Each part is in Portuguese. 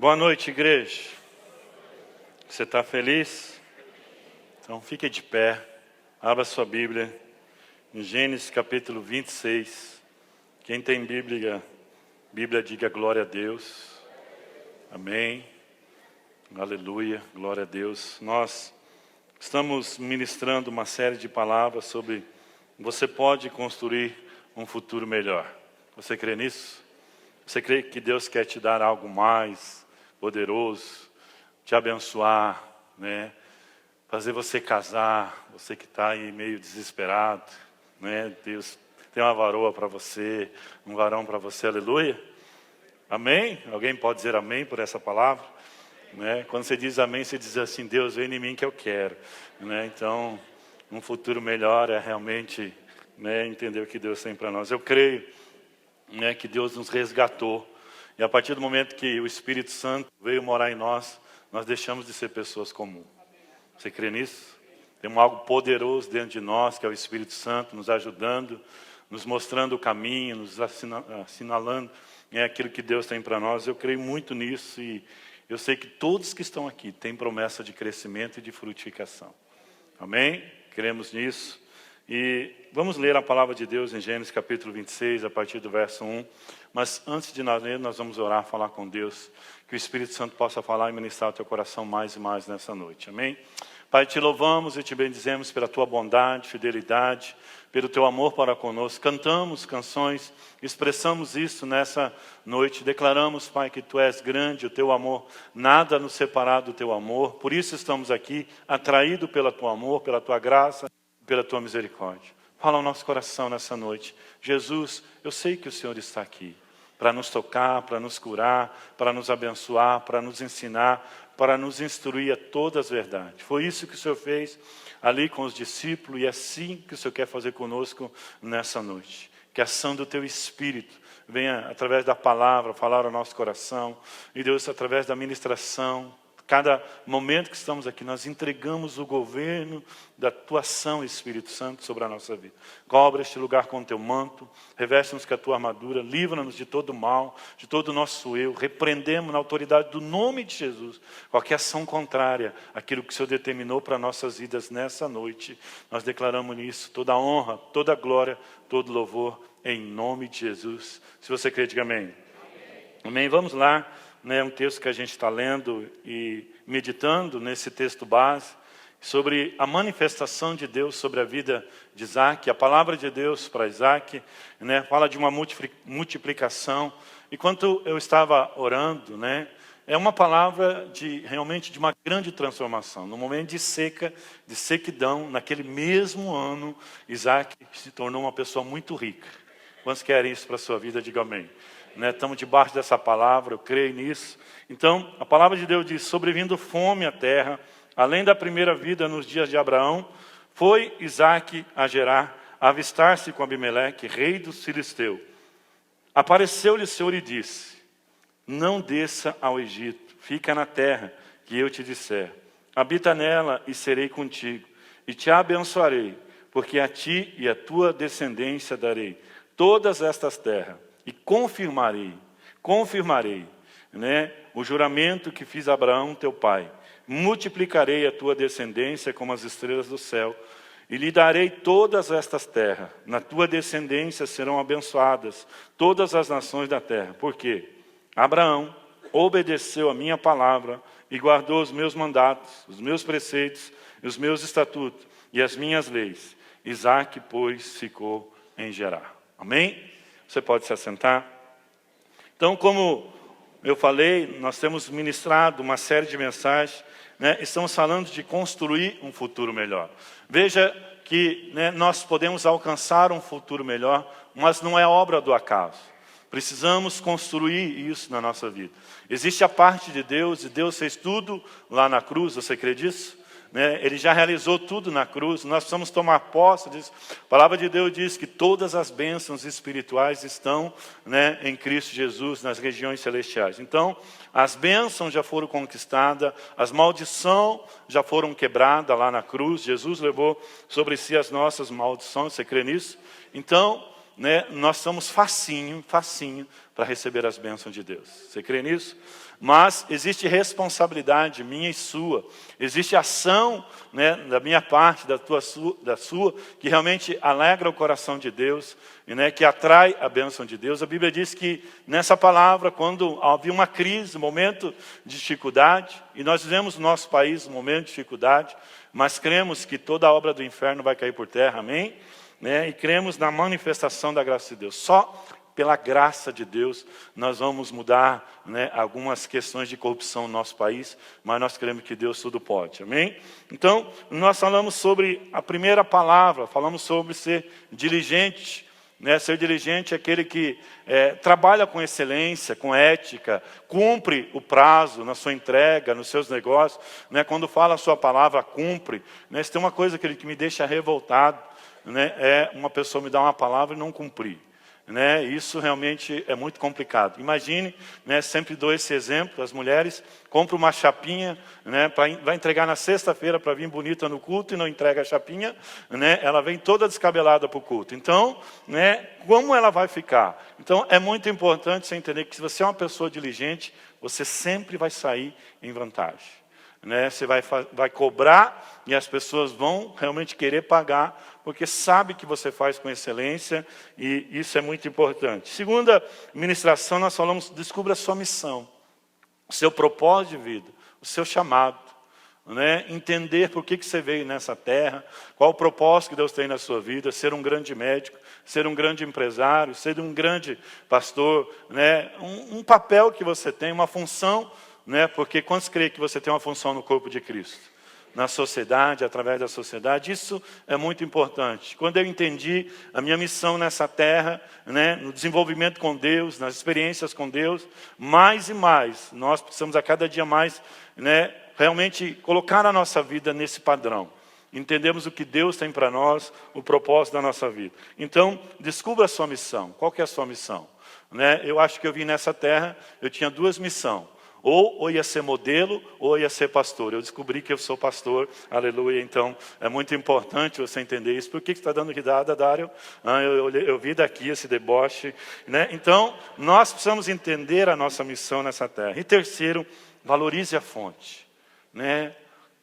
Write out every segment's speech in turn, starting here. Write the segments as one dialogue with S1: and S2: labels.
S1: Boa noite, igreja. Você está feliz? Então fique de pé, abra sua Bíblia, em Gênesis capítulo 26. Quem tem Bíblia diga glória a Deus. Amém. Aleluia, glória a Deus. Nós estamos ministrando uma série de palavras sobre você pode construir um futuro melhor. Você crê nisso? Você crê que Deus quer te dar algo mais poderoso, te abençoar, né? Fazer você casar, você que está aí meio desesperado, né? Deus tem uma varoa para você, um varão para você, aleluia. Amém? Alguém pode dizer amém por essa palavra? Né? Quando você diz amém, você diz assim, Deus vem em mim que eu quero. Né? Então, um futuro melhor é realmente, né, entender o que Deus tem para nós. Eu creio, né, que Deus nos resgatou. E a partir do momento que o Espírito Santo veio morar em nós, nós deixamos de ser pessoas comuns. Você crê nisso? Tem algo poderoso dentro de nós, que é o Espírito Santo, nos ajudando, nos mostrando o caminho, nos assinalando aquilo que Deus tem para nós. Eu creio muito nisso e eu sei que todos que estão aqui têm promessa de crescimento e de frutificação. Amém? Cremos nisso. E vamos ler a palavra de Deus em Gênesis capítulo 26, a partir do verso 1. Mas antes de nós ler, nós vamos orar, falar com Deus. Que o Espírito Santo possa falar e ministrar ao teu coração mais e mais nessa noite. Amém? Pai, te louvamos e te bendizemos pela tua bondade, fidelidade, pelo teu amor para conosco. Cantamos canções, expressamos isso nessa noite. Declaramos, Pai, que tu és grande, o teu amor, nada nos separar do teu amor. Por isso estamos aqui, atraídos pelo teu amor, pela tua graça, pela tua misericórdia. Fala ao nosso coração nessa noite. Jesus, eu sei que o Senhor está aqui para nos tocar, para nos curar, para nos abençoar, para nos ensinar, para nos instruir a todas as verdades. Foi isso que o Senhor fez ali com os discípulos e é assim que o Senhor quer fazer conosco nessa noite. Que a ação do teu Espírito venha através da palavra falar ao nosso coração e Deus através da ministração. Cada momento que estamos aqui, nós entregamos o governo da tua ação, Espírito Santo, sobre a nossa vida. Cobre este lugar com o teu manto, reveste-nos com a tua armadura, livra-nos de todo mal, de todo o nosso eu. Repreendemos na autoridade do nome de Jesus qualquer ação contrária àquilo que o Senhor determinou para nossas vidas nessa noite. Nós declaramos nisso toda a honra, toda a glória, todo o louvor, em nome de Jesus. Se você crê, diga amém. Amém. Amém. Vamos lá. Um texto que a gente está lendo e meditando nesse texto base sobre a manifestação de Deus sobre a vida de Isaac. A palavra de Deus para Isaac, fala de uma multiplicação. E quando eu estava orando, é uma palavra realmente de uma grande transformação. No momento de seca, de sequidão, naquele mesmo ano, Isaac se tornou uma pessoa muito rica. Quantos querem isso para a sua vida? Diga amém. Estamos debaixo dessa palavra, eu creio nisso. Então, a palavra de Deus diz, sobrevindo fome à terra, além da primeira vida nos dias de Abraão, foi Isaac a Gerar, a avistar-se com Abimeleque, rei dos filisteus. Apareceu-lhe o Senhor e disse, não desça ao Egito, fica na terra que eu te disser. Habita nela e serei contigo, e te abençoarei, porque a ti e a tua descendência darei todas estas terras. E confirmarei, o juramento que fiz a Abraão, teu pai. Multiplicarei a tua descendência como as estrelas do céu, e lhe darei todas estas terras. Na tua descendência serão abençoadas todas as nações da terra. Porque Abraão obedeceu a minha palavra e guardou os meus mandatos, os meus preceitos, os meus estatutos e as minhas leis. Isaque, pois, ficou em Gerar. Amém? Você pode se assentar. Então, como eu falei, nós temos ministrado uma série de mensagens, estamos falando de construir um futuro melhor. Veja que nós podemos alcançar um futuro melhor, mas não é obra do acaso. Precisamos construir isso na nossa vida. Existe a parte de Deus, e Deus fez tudo lá na cruz, você crê disso? Ele já realizou tudo na cruz, nós precisamos tomar posse disso. A palavra de Deus diz que todas as bênçãos espirituais estão em Cristo Jesus, nas regiões celestiais. Então, as bênçãos já foram conquistadas, as maldições já foram quebradas lá na cruz. Jesus levou sobre si as nossas maldições, você crê nisso? Então, né, nós somos facinho para receber as bênçãos de Deus. Você crê nisso? Mas existe responsabilidade minha e sua. Existe ação, né, da minha parte, da sua, que realmente alegra o coração de Deus, e, né, que atrai a bênção de Deus. A Bíblia diz que nessa palavra, quando havia uma crise, um momento de dificuldade, e nós vivemos no nosso país um momento de dificuldade, mas cremos que toda a obra do inferno vai cair por terra, amém? Né, e cremos na manifestação da graça de Deus. Só pela graça de Deus, nós vamos mudar, né, algumas questões de corrupção no nosso país, mas nós cremos que Deus tudo pode, amém? Então, nós falamos sobre a primeira palavra, falamos sobre ser diligente, né? Ser diligente é aquele que trabalha com excelência, com ética, cumpre o prazo na sua entrega, nos seus negócios, né? Quando fala a sua palavra, cumpre, né? Se tem uma coisa que me deixa revoltado, né, é uma pessoa me dar uma palavra e não cumprir. Né, isso realmente é muito complicado. Imagine, né, sempre dou esse exemplo, as mulheres compram uma chapinha, né, vai entregar na sexta-feira para vir bonita no culto e não entrega a chapinha, né, ela vem toda descabelada para o culto. Então, né, como ela vai ficar? Então, é muito importante você entender que se você é uma pessoa diligente, você sempre vai sair em vantagem. Né, você vai cobrar e as pessoas vão realmente querer pagar, porque sabe que você faz com excelência, e isso é muito importante. Segunda ministração, nós falamos, descubra a sua missão, o seu propósito de vida, o seu chamado. Né, entender por que você veio nessa terra, qual o propósito que Deus tem na sua vida, ser um grande médico, ser um grande empresário, ser um grande pastor, né, um papel que você tem, uma função, né, porque quantos creem que você tem uma função no corpo de Cristo? Na sociedade, através da sociedade, isso é muito importante. Quando eu entendi a minha missão nessa terra, né, no desenvolvimento com Deus, nas experiências com Deus, mais e mais, nós precisamos a cada dia mais, né, realmente colocar a nossa vida nesse padrão. Entendemos o que Deus tem para nós, o propósito da nossa vida. Então, descubra a sua missão. Qual que é a sua missão? Né, eu acho que eu vim nessa terra, eu tinha duas missões. Ou ia ser modelo, ou ia ser pastor. Eu descobri que eu sou pastor, aleluia. Então, é muito importante você entender isso. Por que você está dando risada, Dário? Eu vi daqui esse deboche. Né? Então, nós precisamos entender a nossa missão nessa terra. E terceiro, valorize a fonte. Né?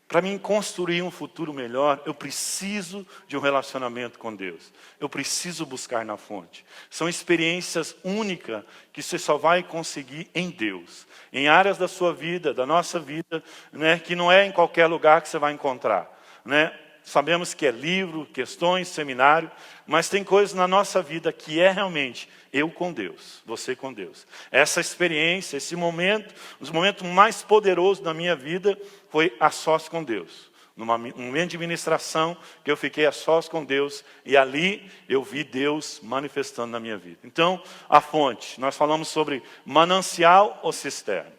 S1: Para mim construir um futuro melhor, eu preciso de um relacionamento com Deus. Eu preciso buscar na fonte. São experiências únicas que você só vai conseguir em Deus. Em áreas da sua vida, da nossa vida, né, que não é em qualquer lugar que você vai encontrar. Né? Sabemos que é livro, questões, seminário, mas tem coisas na nossa vida que é realmente eu com Deus, você com Deus. Essa experiência, esse momento, os momentos mais poderosos da minha vida foi a sós com Deus. Num momento de ministração que eu fiquei a sós com Deus e ali eu vi Deus manifestando na minha vida. Então, a fonte, nós falamos sobre manancial ou cisterna.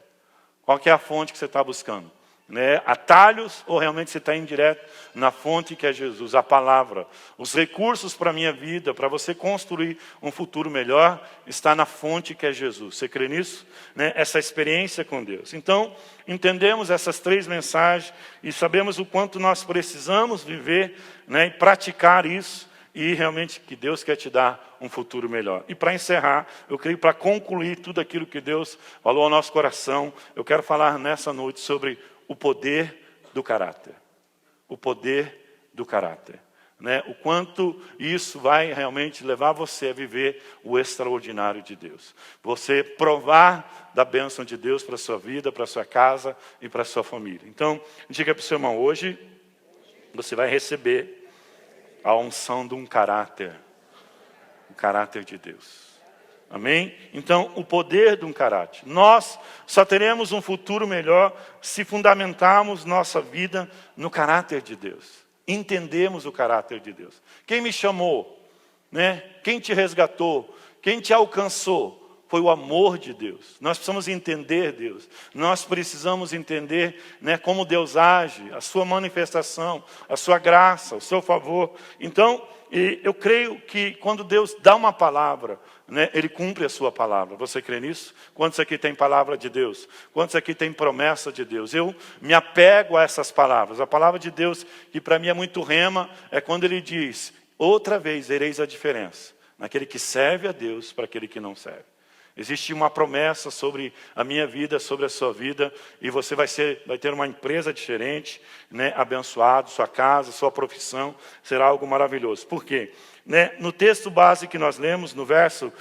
S1: Qual que é a fonte que você está buscando? Né, atalhos ou realmente você está indo direto na fonte que é Jesus, a palavra. Os recursos para a minha vida, para você construir um futuro melhor, está na fonte que é Jesus. Você crê nisso? Né, essa experiência com Deus. Então, entendemos essas três mensagens e sabemos o quanto nós precisamos viver, né, e praticar isso. E realmente que Deus quer te dar um futuro melhor. E para encerrar, eu creio, para concluir tudo aquilo que Deus falou ao nosso coração, eu quero falar nessa noite sobre o poder do caráter. O poder do caráter. Né? O quanto isso vai realmente levar você a viver o extraordinário de Deus. Você provar da bênção de Deus para a sua vida, para a sua casa e para a sua família. Então, diga para o seu irmão, hoje você vai receber a unção de um caráter. O caráter de Deus. Amém? Então, o poder de um caráter. Nós só teremos um futuro melhor se fundamentarmos nossa vida no caráter de Deus. Entendemos o caráter de Deus. Quem me chamou? Né? Quem te resgatou? Quem te alcançou? Foi o amor de Deus. Nós precisamos entender Deus. Nós precisamos entender, né, como Deus age, a sua manifestação, a sua graça, o seu favor. Então, eu creio que quando Deus dá uma palavra, né, Ele cumpre a sua palavra. Você crê nisso? Quantos aqui tem palavra de Deus? Quantos aqui tem promessa de Deus? Eu me apego a essas palavras. A palavra de Deus, que para mim é muito rema, é quando Ele diz, outra vez vereis a diferença. naquele que serve a Deus para aquele que não serve. Existe uma promessa sobre a minha vida, sobre a sua vida, e você vai ter uma empresa diferente, né, abençoado, sua casa, sua profissão, será algo maravilhoso. Por quê? Né, no texto base que nós lemos, no verso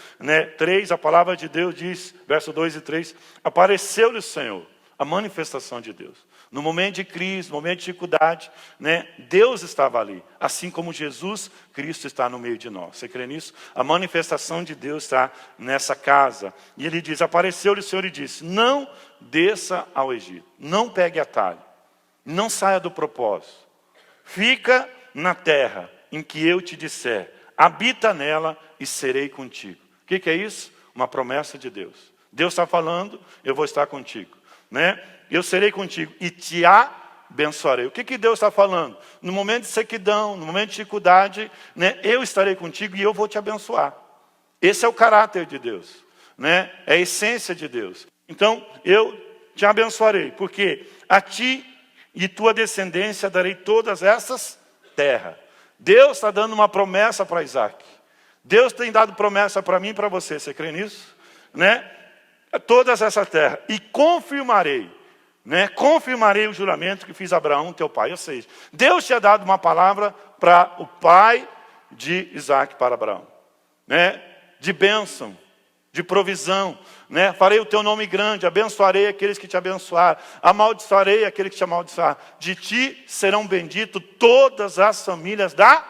S1: 3, a palavra de Deus diz, verso 2 e 3, apareceu-lhe o Senhor, a manifestação de Deus. No momento de crise, no momento de dificuldade, né, Deus estava ali, assim como Jesus Cristo está no meio de nós. Você crê nisso? A manifestação de Deus está nessa casa. E ele diz, apareceu-lhe o Senhor e disse, não desça ao Egito, não pegue atalho, não saia do propósito. Fica na terra em que eu te disser, habita nela e serei contigo. O que é isso? Uma promessa de Deus. Deus está falando, eu vou estar contigo, né? Eu serei contigo e te abençoarei. O que Deus está falando? No momento de sequidão, no momento de dificuldade, né, eu estarei contigo e eu vou te abençoar. Esse é o caráter de Deus, né? É a essência de Deus. Então, eu te abençoarei, porque a ti e tua descendência darei todas essas terras. Deus está dando uma promessa para Isaac. Deus tem dado promessa para mim e para você. Você crê nisso? Né? Todas essas terras. E confirmarei. Né? Confirmarei o juramento que fiz a Abraão, teu pai. Ou seja, Deus tinha dado uma palavra para o pai de Isaac, para Abraão. Né? De bênção, de provisão. Né? Farei o teu nome grande, abençoarei aqueles que te abençoar, amaldiçoarei aqueles que te amaldiçoar. De ti serão benditos todas as famílias da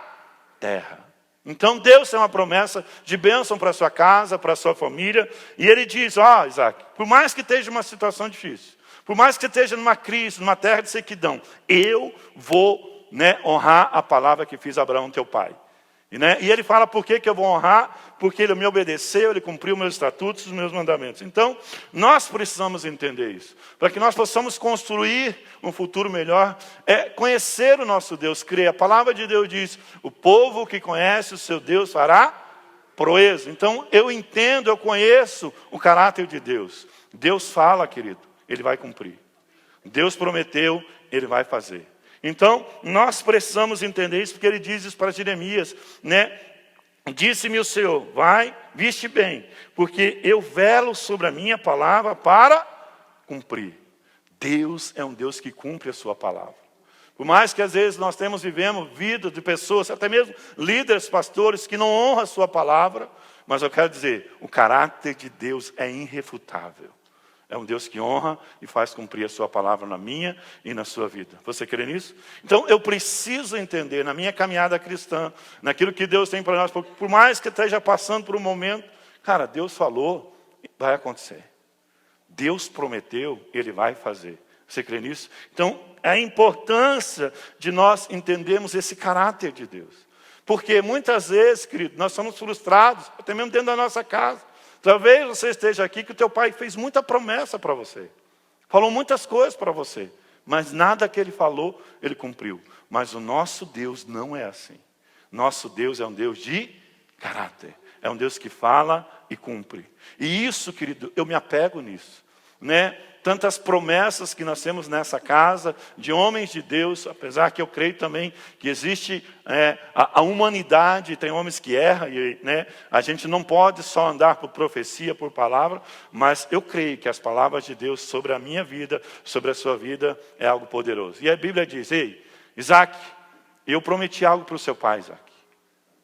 S1: terra. Então Deus tem uma promessa de bênção para a sua casa, para a sua família. E ele diz, Isaac, por mais que esteja uma situação difícil, por mais que esteja numa crise, numa terra de sequidão, eu vou, né, honrar a palavra que fiz a Abraão, teu pai. E ele fala, por que eu vou honrar? Porque ele me obedeceu, ele cumpriu meus estatutos, os meus mandamentos. Então, nós precisamos entender isso. Para que nós possamos construir um futuro melhor, conhecer o nosso Deus, crer. A palavra de Deus diz, o povo que conhece o seu Deus fará proeza. Então, eu entendo, eu conheço o caráter de Deus. Deus fala, querido, ele vai cumprir. Deus prometeu, ele vai fazer. Então, nós precisamos entender isso, porque ele diz isso para Jeremias, né? Disse-me o Senhor, vai, viste bem, porque eu velo sobre a minha palavra para cumprir. Deus é um Deus que cumpre a sua palavra. Por mais que às vezes nós vivemos vida de pessoas, até mesmo líderes, pastores, que não honram a sua palavra, mas eu quero dizer, o caráter de Deus é irrefutável. É um Deus que honra e faz cumprir a sua palavra na minha e na sua vida. Você crê nisso? Então eu preciso entender na minha caminhada cristã, naquilo que Deus tem para nós, por mais que esteja passando por um momento, cara, Deus falou, vai acontecer. Deus prometeu, Ele vai fazer. Você crê nisso? Então, a importância de nós entendermos esse caráter de Deus. Porque muitas vezes, querido, nós somos frustrados, até mesmo dentro da nossa casa. Talvez você esteja aqui que o teu pai fez muita promessa para você. Falou muitas coisas para você. Mas nada que ele falou, ele cumpriu. Mas o nosso Deus não é assim. Nosso Deus é um Deus de caráter. É um Deus que fala e cumpre. E isso, querido, eu me apego nisso. Né? Tantas promessas que nós temos nessa casa, de homens de Deus, apesar que eu creio também que existe a humanidade, tem homens que erram, e, né, a gente não pode só andar por profecia, por palavra, mas eu creio que as palavras de Deus sobre a minha vida, sobre a sua vida, é algo poderoso. E a Bíblia diz, ei, Isaac, eu prometi algo para o seu pai, Isaac.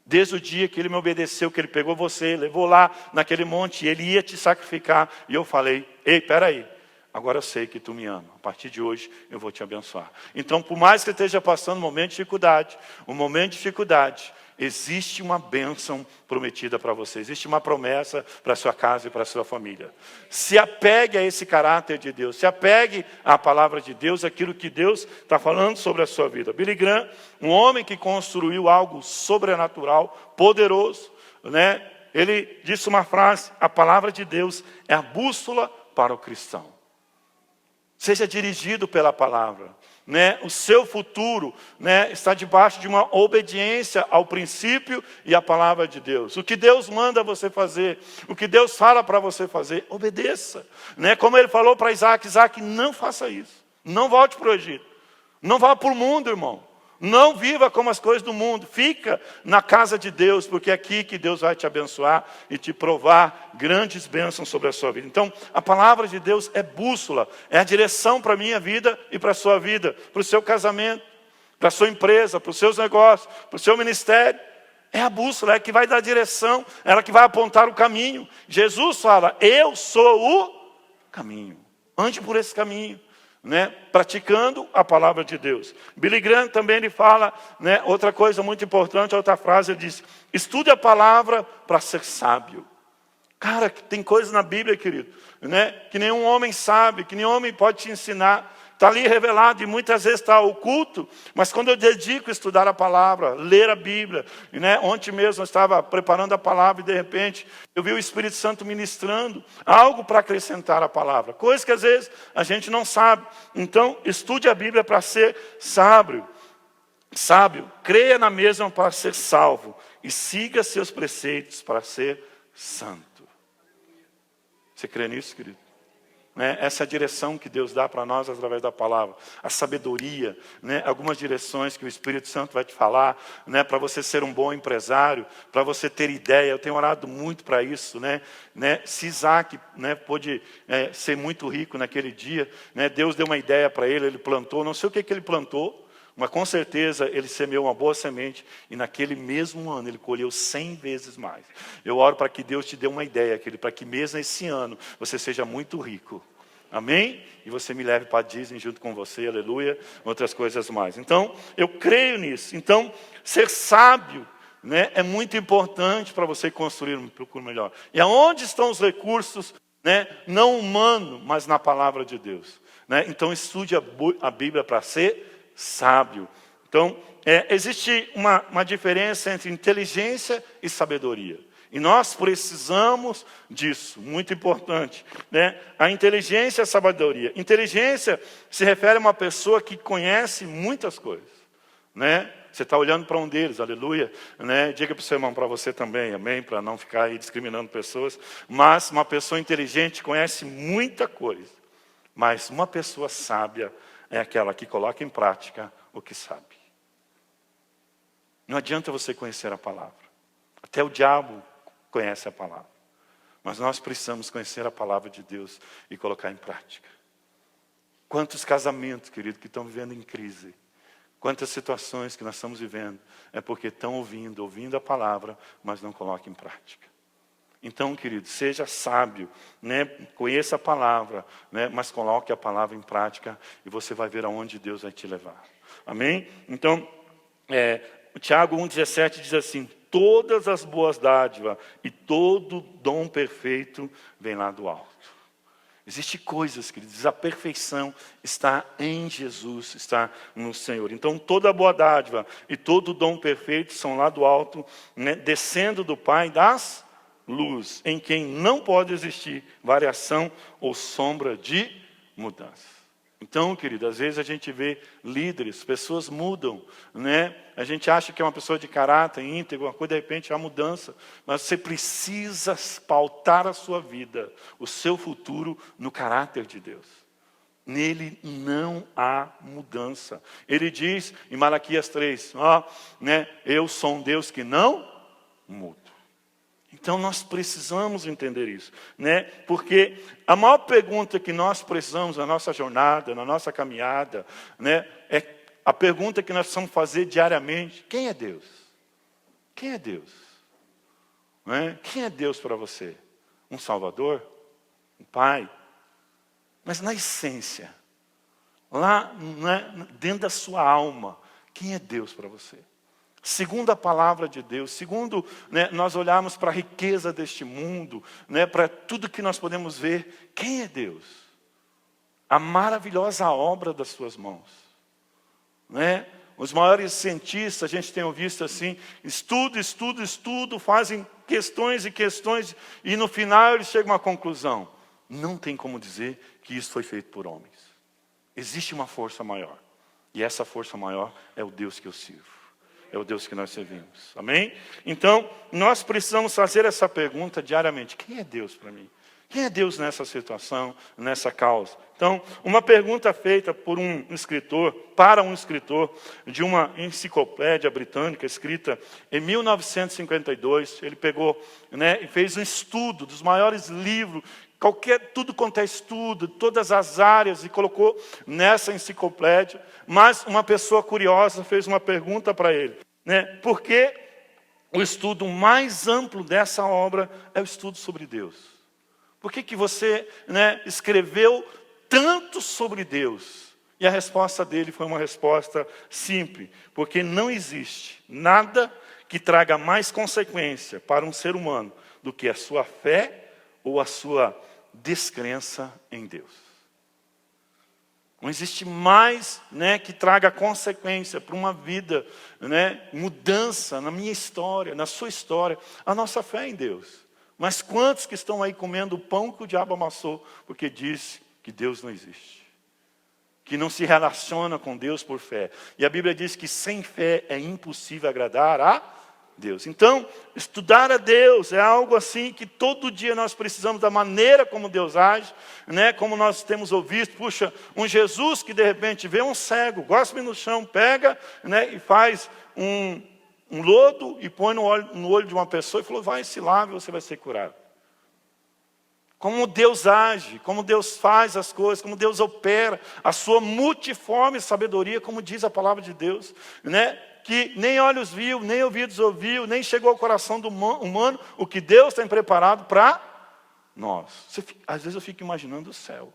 S1: Desde o dia que ele me obedeceu, que ele pegou você, levou lá naquele monte, ele ia te sacrificar, e eu falei, ei, peraí. Agora eu sei que tu me ama. A partir de hoje eu vou te abençoar. Então, por mais que esteja passando um momento de dificuldade, existe uma bênção prometida para você. Existe uma promessa para a sua casa e para a sua família. Se apegue a esse caráter de Deus. Se apegue à palavra de Deus, aquilo que Deus está falando sobre a sua vida. Billy Graham, um homem que construiu algo sobrenatural, poderoso, né? Ele disse uma frase, a palavra de Deus é a bússola para o cristão. Seja dirigido pela palavra, né? O seu futuro, né, está debaixo de uma obediência ao princípio e à palavra de Deus. O que Deus manda você fazer, o que Deus fala para você fazer, obedeça. Né? Como ele falou para Isaac, Isaac, não faça isso. Não volte para o Egito. Não vá para o mundo, irmão. Não viva como as coisas do mundo. Fica na casa de Deus, porque é aqui que Deus vai te abençoar e te provar grandes bênçãos sobre a sua vida. Então, a palavra de Deus é bússola, é a direção para a minha vida e para a sua vida, para o seu casamento, para a sua empresa, para os seus negócios, para o seu ministério. É a bússola, é a que vai dar direção, é ela que vai apontar o caminho. Jesus fala, eu sou o caminho. Ande por esse caminho. Praticando a palavra de Deus. Billy Graham também ele fala, outra coisa muito importante, outra frase, ele diz, estude a palavra para ser sábio. Cara, tem coisas na Bíblia, querido, que nenhum homem sabe, que nenhum homem pode te ensinar. Está ali revelado e muitas vezes está oculto, mas quando eu dedico a estudar a palavra, ler a Bíblia, ontem mesmo eu estava preparando a palavra e de repente eu vi o Espírito Santo ministrando algo para acrescentar a palavra, coisas que às vezes a gente não sabe. Então estude a Bíblia para ser sábio, creia na mesma para ser salvo e siga seus preceitos para ser santo. Você crê nisso, querido? Essa é a direção que Deus dá para nós através da palavra. A sabedoria, algumas direções que o Espírito Santo vai te falar, para você ser um bom empresário, para você ter ideia. Eu tenho orado muito para isso. Se Isaac pôde ser muito rico naquele dia, Deus deu uma ideia para ele, ele plantou, não sei o que ele plantou, mas com certeza ele semeou uma boa semente e naquele mesmo ano ele colheu 100 vezes mais. Eu oro para que Deus te dê uma ideia, querido, para que mesmo esse ano você seja muito rico. Amém? E você me leve para Disney junto com você, aleluia, outras coisas mais. Então, eu creio nisso. Então, ser sábio é muito importante para você construir um futuro melhor. E aonde estão os recursos, não humanos, mas na palavra de Deus. Então, estude a Bíblia para ser sábio. Então, existe uma diferença entre inteligência e sabedoria. E nós precisamos disso, muito importante. A inteligência e a sabedoria. Inteligência se refere a uma pessoa que conhece muitas coisas. Você está olhando para um deles, aleluia. Diga para o seu irmão, para você também, amém? Para não ficar aí discriminando pessoas. Mas uma pessoa inteligente conhece muita coisa. Mas uma pessoa sábia é aquela que coloca em prática o que sabe. Não adianta você conhecer a palavra. Até o diabo conhece a palavra. Mas nós precisamos conhecer a palavra de Deus e colocar em prática. Quantos casamentos, querido, que estão vivendo em crise. Quantas situações que nós estamos vivendo. É porque estão ouvindo a palavra, mas não colocam em prática. Então, querido, seja sábio, conheça a palavra, mas coloque a palavra em prática e você vai ver aonde Deus vai te levar. Amém? Então, o Tiago 1,17 diz assim, todas as boas dádivas e todo dom perfeito vem lá do alto. Existem coisas, queridos, a perfeição está em Jesus, está no Senhor. Então, toda boa dádiva e todo dom perfeito são lá do alto, descendo do Pai das luz, em quem não pode existir variação ou sombra de mudança. Então, querido, às vezes a gente vê líderes, pessoas mudam, A gente acha que é uma pessoa de caráter íntegro, uma coisa, de repente, é uma mudança. Mas você precisa pautar a sua vida, o seu futuro, no caráter de Deus. Nele não há mudança. Ele diz em Malaquias 3, eu sou um Deus que não mudo. Então nós precisamos entender isso, Porque a maior pergunta que nós precisamos na nossa jornada, na nossa caminhada, é a pergunta que nós precisamos fazer diariamente: quem é Deus? Quem é Deus? Quem é Deus para você? Um Salvador? Um Pai? Mas na essência, lá dentro da sua alma, quem é Deus para você? Segundo a palavra de Deus, segundo nós olharmos para a riqueza deste mundo, para tudo que nós podemos ver, quem é Deus? A maravilhosa obra das suas mãos. Os maiores cientistas, a gente tem visto assim, estudo, fazem questões e questões, e no final eles chegam a uma conclusão. Não tem como dizer que isso foi feito por homens. Existe uma força maior, e essa força maior é o Deus que eu sirvo. É o Deus que nós servimos. Amém? Então, nós precisamos fazer essa pergunta diariamente. Quem é Deus para mim? Quem é Deus nessa situação, nessa causa? Então, uma pergunta feita por um escritor, para um escritor de uma enciclopédia britânica, escrita em 1952, ele pegou, e fez um estudo dos maiores livros, tudo quanto é estudo, todas as áreas, e colocou nessa enciclopédia. Mas uma pessoa curiosa fez uma pergunta para ele, por que o estudo mais amplo dessa obra é o estudo sobre Deus? Por que você escreveu tanto sobre Deus? E a resposta dele foi uma resposta simples. Porque não existe nada que traga mais consequência para um ser humano do que a sua fé ou a sua descrença em Deus. Não existe mais que traga consequência para uma vida, mudança na minha história, na sua história, a nossa fé em Deus. Mas quantos que estão aí comendo o pão que o diabo amassou, porque disse que Deus não existe, que não se relaciona com Deus por fé. E a Bíblia diz que sem fé é impossível agradar a Deus. Então, estudar a Deus é algo assim que todo dia nós precisamos da maneira como Deus age, como nós temos ouvido. Puxa, um Jesus que de repente vê um cego, gospe no chão, pega e faz um lodo e põe no olho de uma pessoa e falou, vai, se lave, você vai ser curado. Como Deus age, como Deus faz as coisas, como Deus opera, a sua multiforme sabedoria, como diz a palavra de Deus, que nem olhos viu, nem ouvidos ouviu, nem chegou ao coração do humano, o que Deus tem preparado para nós. Às vezes eu fico imaginando o céu.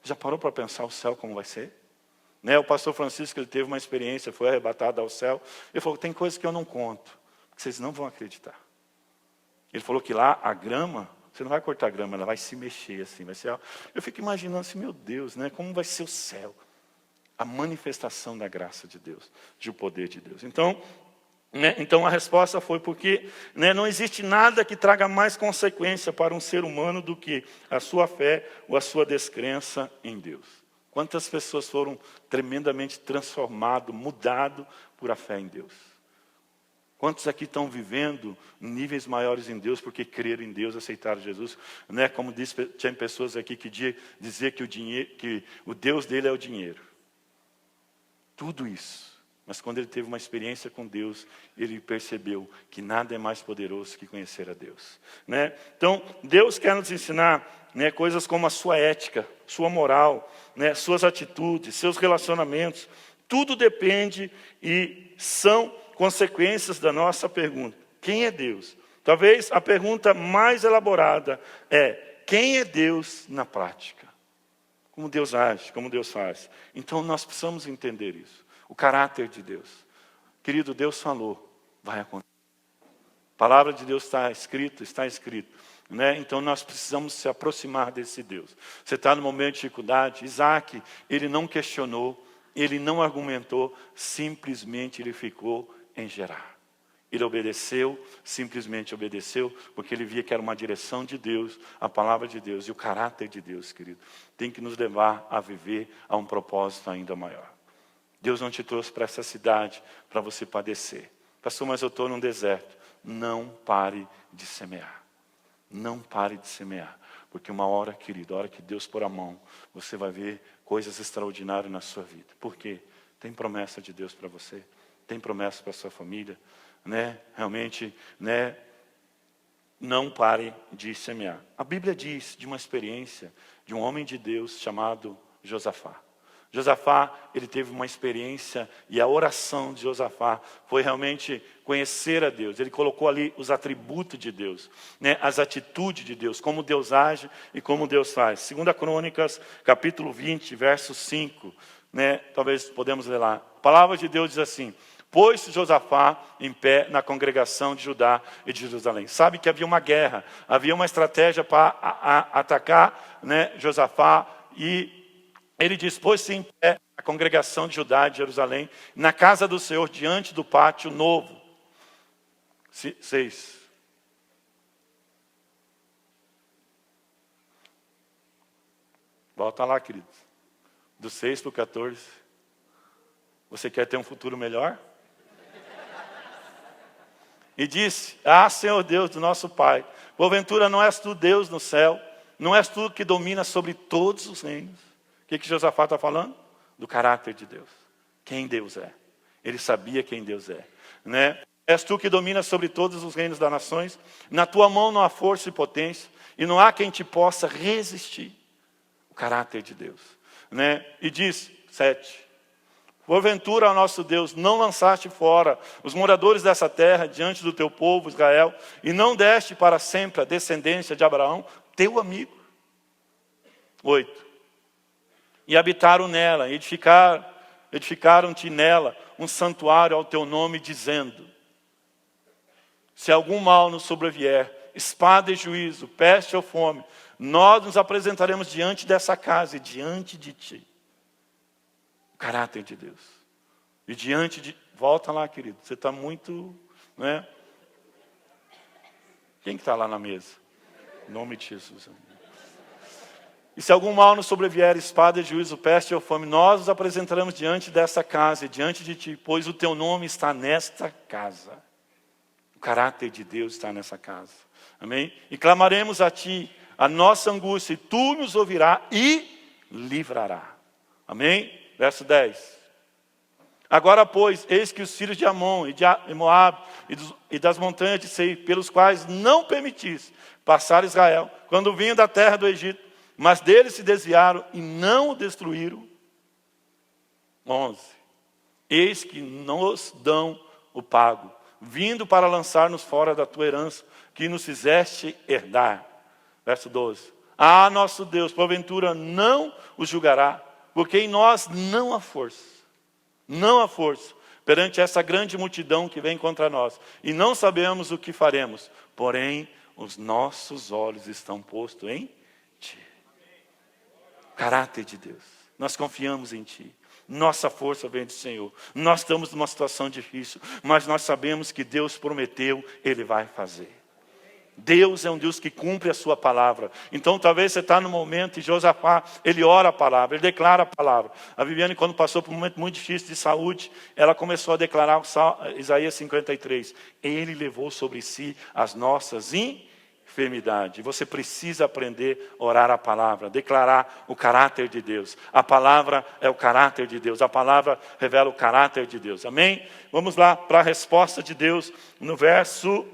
S1: Já parou para pensar o céu como vai ser? O pastor Francisco, ele teve uma experiência, foi arrebatado ao céu. Ele falou, tem coisas que eu não conto, que vocês não vão acreditar. Ele falou que lá a grama, você não vai cortar a grama, ela vai se mexer assim. Vai ser. Eu fico imaginando assim, meu Deus, como vai ser o céu? A manifestação da graça de Deus, de o poder de Deus. Então a resposta foi porque não existe nada que traga mais consequência para um ser humano do que a sua fé ou a sua descrença em Deus. Quantas pessoas foram tremendamente transformadas, mudadas por a fé em Deus? Quantos aqui estão vivendo níveis maiores em Deus porque creram em Deus, aceitaram Jesus? Como disse, tinha pessoas aqui que diziam que o Deus dele é o dinheiro. Tudo isso. Mas quando ele teve uma experiência com Deus, ele percebeu que nada é mais poderoso que conhecer a Deus. Então, Deus quer nos ensinar coisas como a sua ética, sua moral, suas atitudes, seus relacionamentos. Tudo depende e são consequências da nossa pergunta. Quem é Deus? Talvez a pergunta mais elaborada é, quem é Deus na prática? Como Deus age, como Deus faz. Então nós precisamos entender isso. O caráter de Deus. Querido, Deus falou, vai acontecer. A palavra de Deus está escrito. Então nós precisamos se aproximar desse Deus. Você está no momento de dificuldade, Isaac, ele não questionou, ele não argumentou, simplesmente ele ficou em Gerar. Ele obedeceu, simplesmente obedeceu, porque ele via que era uma direção de Deus, a palavra de Deus e o caráter de Deus, querido. Tem que nos levar a viver a um propósito ainda maior. Deus não te trouxe para essa cidade para você padecer. Pastor, mas eu estou num deserto. Não pare de semear. Não pare de semear. Porque uma hora, querido, a hora que Deus pôr a mão, você vai ver coisas extraordinárias na sua vida. Por quê? Tem promessa de Deus para você. Tem promessa para a sua família. Realmente, não pare de semear. A Bíblia diz de uma experiência de um homem de Deus chamado Josafá. Josafá, ele teve uma experiência e a oração de Josafá foi realmente conhecer a Deus. Ele colocou ali os atributos de Deus, as atitudes de Deus, como Deus age e como Deus faz. 2 Crônicas, capítulo 20, verso 5, talvez podemos ler lá. A palavra de Deus diz assim, pôs-se Josafá em pé na congregação de Judá e de Jerusalém. Sabe que havia uma guerra, havia uma estratégia para atacar Josafá e ele diz, pôs-se em pé a congregação de Judá e de Jerusalém, na casa do Senhor, diante do pátio novo. 6. Volta lá, queridos. Do 6 para o 14. Você quer ter um futuro melhor? e disse: Ah, Senhor Deus do nosso Pai, porventura não és tu Deus no céu? Não és tu que domina sobre todos os reinos? O que Josafá está falando? Do caráter de Deus. Quem Deus é. Ele sabia quem Deus é, né? És tu que domina sobre todos os reinos das nações. Na tua mão não há força e potência, e não há quem te possa resistir. O caráter de Deus, né? E diz, 7. Porventura, ó nosso Deus, não lançaste fora os moradores dessa terra diante do teu povo Israel, e não deste para sempre a descendência de Abraão, teu amigo. 8. E habitaram nela, edificaram-te nela um santuário ao teu nome, dizendo: se algum mal nos sobrevier, espada e juízo, peste ou fome, nós nos apresentaremos diante dessa casa e diante de ti. O caráter de Deus. E diante de... Volta lá, querido. Você está muito... né? Quem que está lá na mesa? Em nome de Jesus. E se algum mal nos sobrevier, espada e juízo, peste ou fome, nós nos apresentaremos diante dessa casa e diante de ti, pois o teu nome está nesta casa. O caráter de Deus está nessa casa. Amém? E clamaremos a ti a nossa angústia, e tu nos ouvirás e livrará. Amém? Verso 10. Agora, pois, eis que os filhos de Amon e de Moabe e das montanhas de Seir, pelos quais não permitiste passar Israel, quando vinham da terra do Egito, mas deles se desviaram e não o destruíram. 11. Eis que nos dão o pago, vindo para lançar-nos fora da tua herança, que nos fizeste herdar. Verso 12. Ah, nosso Deus, porventura não os julgará, porque em nós não há força. Não há força perante essa grande multidão que vem contra nós. E não sabemos o que faremos, porém os nossos olhos estão postos em ti. Caráter de Deus. Nós confiamos em ti. Nossa força vem do Senhor. Nós estamos numa situação difícil, mas nós sabemos que Deus prometeu, Ele vai fazer. Deus é um Deus que cumpre a sua palavra. Então talvez você está no momento, e Josafá, ele ora a palavra, ele declara a palavra. A Viviane, quando passou por um momento muito difícil de saúde, ela começou a declarar Isaías 53. Ele levou sobre si as nossas enfermidades. Você precisa aprender a orar a palavra, declarar o caráter de Deus. A palavra é o caráter de Deus. A palavra revela o caráter de Deus. Amém? Vamos lá para a resposta de Deus no verso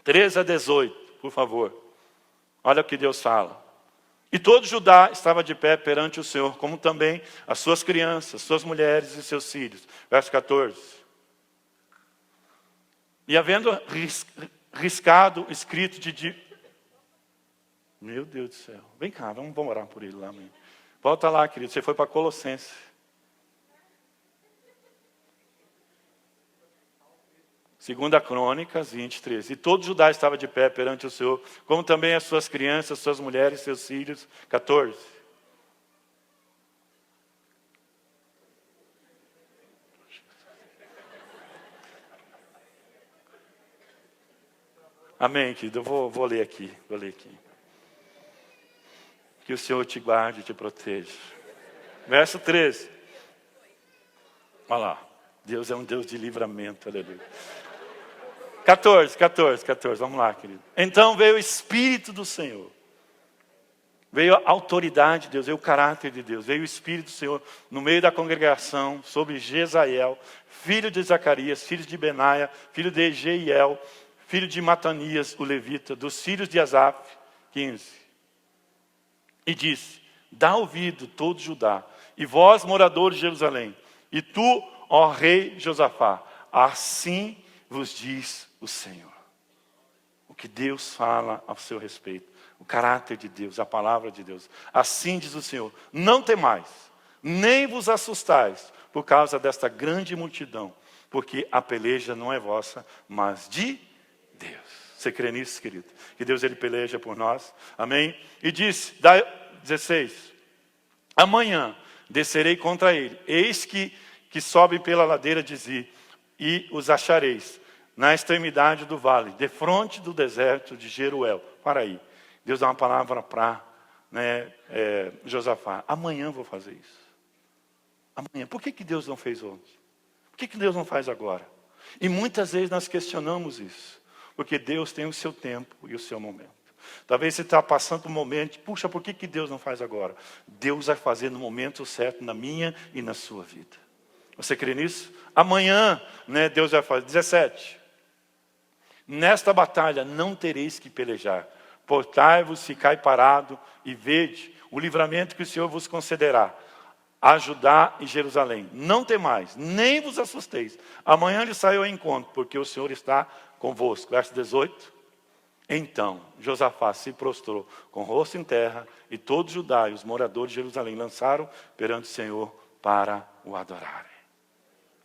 S1: 13 a 18, por favor. Olha o que Deus fala. E todo Judá estava de pé perante o Senhor, como também as suas crianças, suas mulheres e seus filhos. Verso 14. E havendo riscado, escrito de... Meu Deus do céu. Vem cá, vamos orar por ele lá. Mãe. Volta lá, querido. Você foi para Colossenses. Segunda Crônicas 23. E todo Judá estava de pé perante o Senhor, como também as suas crianças, suas mulheres, seus filhos. 14. Amém, querido. Eu vou ler aqui. Que o Senhor te guarde e te proteja. Verso 13. Olha lá. Deus é um Deus de livramento. Aleluia. 14. Vamos lá, querido. Então veio o Espírito do Senhor. Veio a autoridade de Deus, veio o caráter de Deus. Veio o Espírito do Senhor no meio da congregação sobre Jezael, filho de Zacarias, filho de Benaia, filho de Jeiel, filho de Matanias, o levita, dos filhos de Asaf. 15. E disse: dá ouvido todo Judá, e vós, moradores de Jerusalém, e tu, ó rei Josafá, assim vos diz o Senhor. O que Deus fala ao seu respeito, o caráter de Deus, a palavra de Deus. Assim diz o Senhor: não temais, nem vos assustais por causa desta grande multidão, porque a peleja não é vossa, mas de Deus. Você crê nisso, querido? Que Deus, Ele peleja por nós. Amém? E disse, 16. Amanhã descerei contra ele. Eis que sobem pela ladeira de Zi, e os achareis na extremidade do vale, defronte do deserto de Jeruel. Para aí. Deus dá uma palavra para Josafá. Amanhã vou fazer isso. Amanhã. Por que Deus não fez ontem? Por que Deus não faz agora? E muitas vezes nós questionamos isso, porque Deus tem o seu tempo e o seu momento. Talvez você está passando por um momento, puxa, por que Deus não faz agora? Deus vai fazer no momento certo na minha e na sua vida. Você crê nisso? Amanhã, né, Deus vai fazer. 17. Nesta batalha não tereis que pelejar. Portai-vos, ficai parado e vede o livramento que o Senhor vos concederá a Judá e Jerusalém. Não temais, nem vos assusteis. Amanhã lhe saiu ao encontro, porque o Senhor está convosco. Verso 18. Então Josafá se prostrou com o rosto em terra, e todo Judá e os moradores de Jerusalém lançaram perante o Senhor para o adorarem.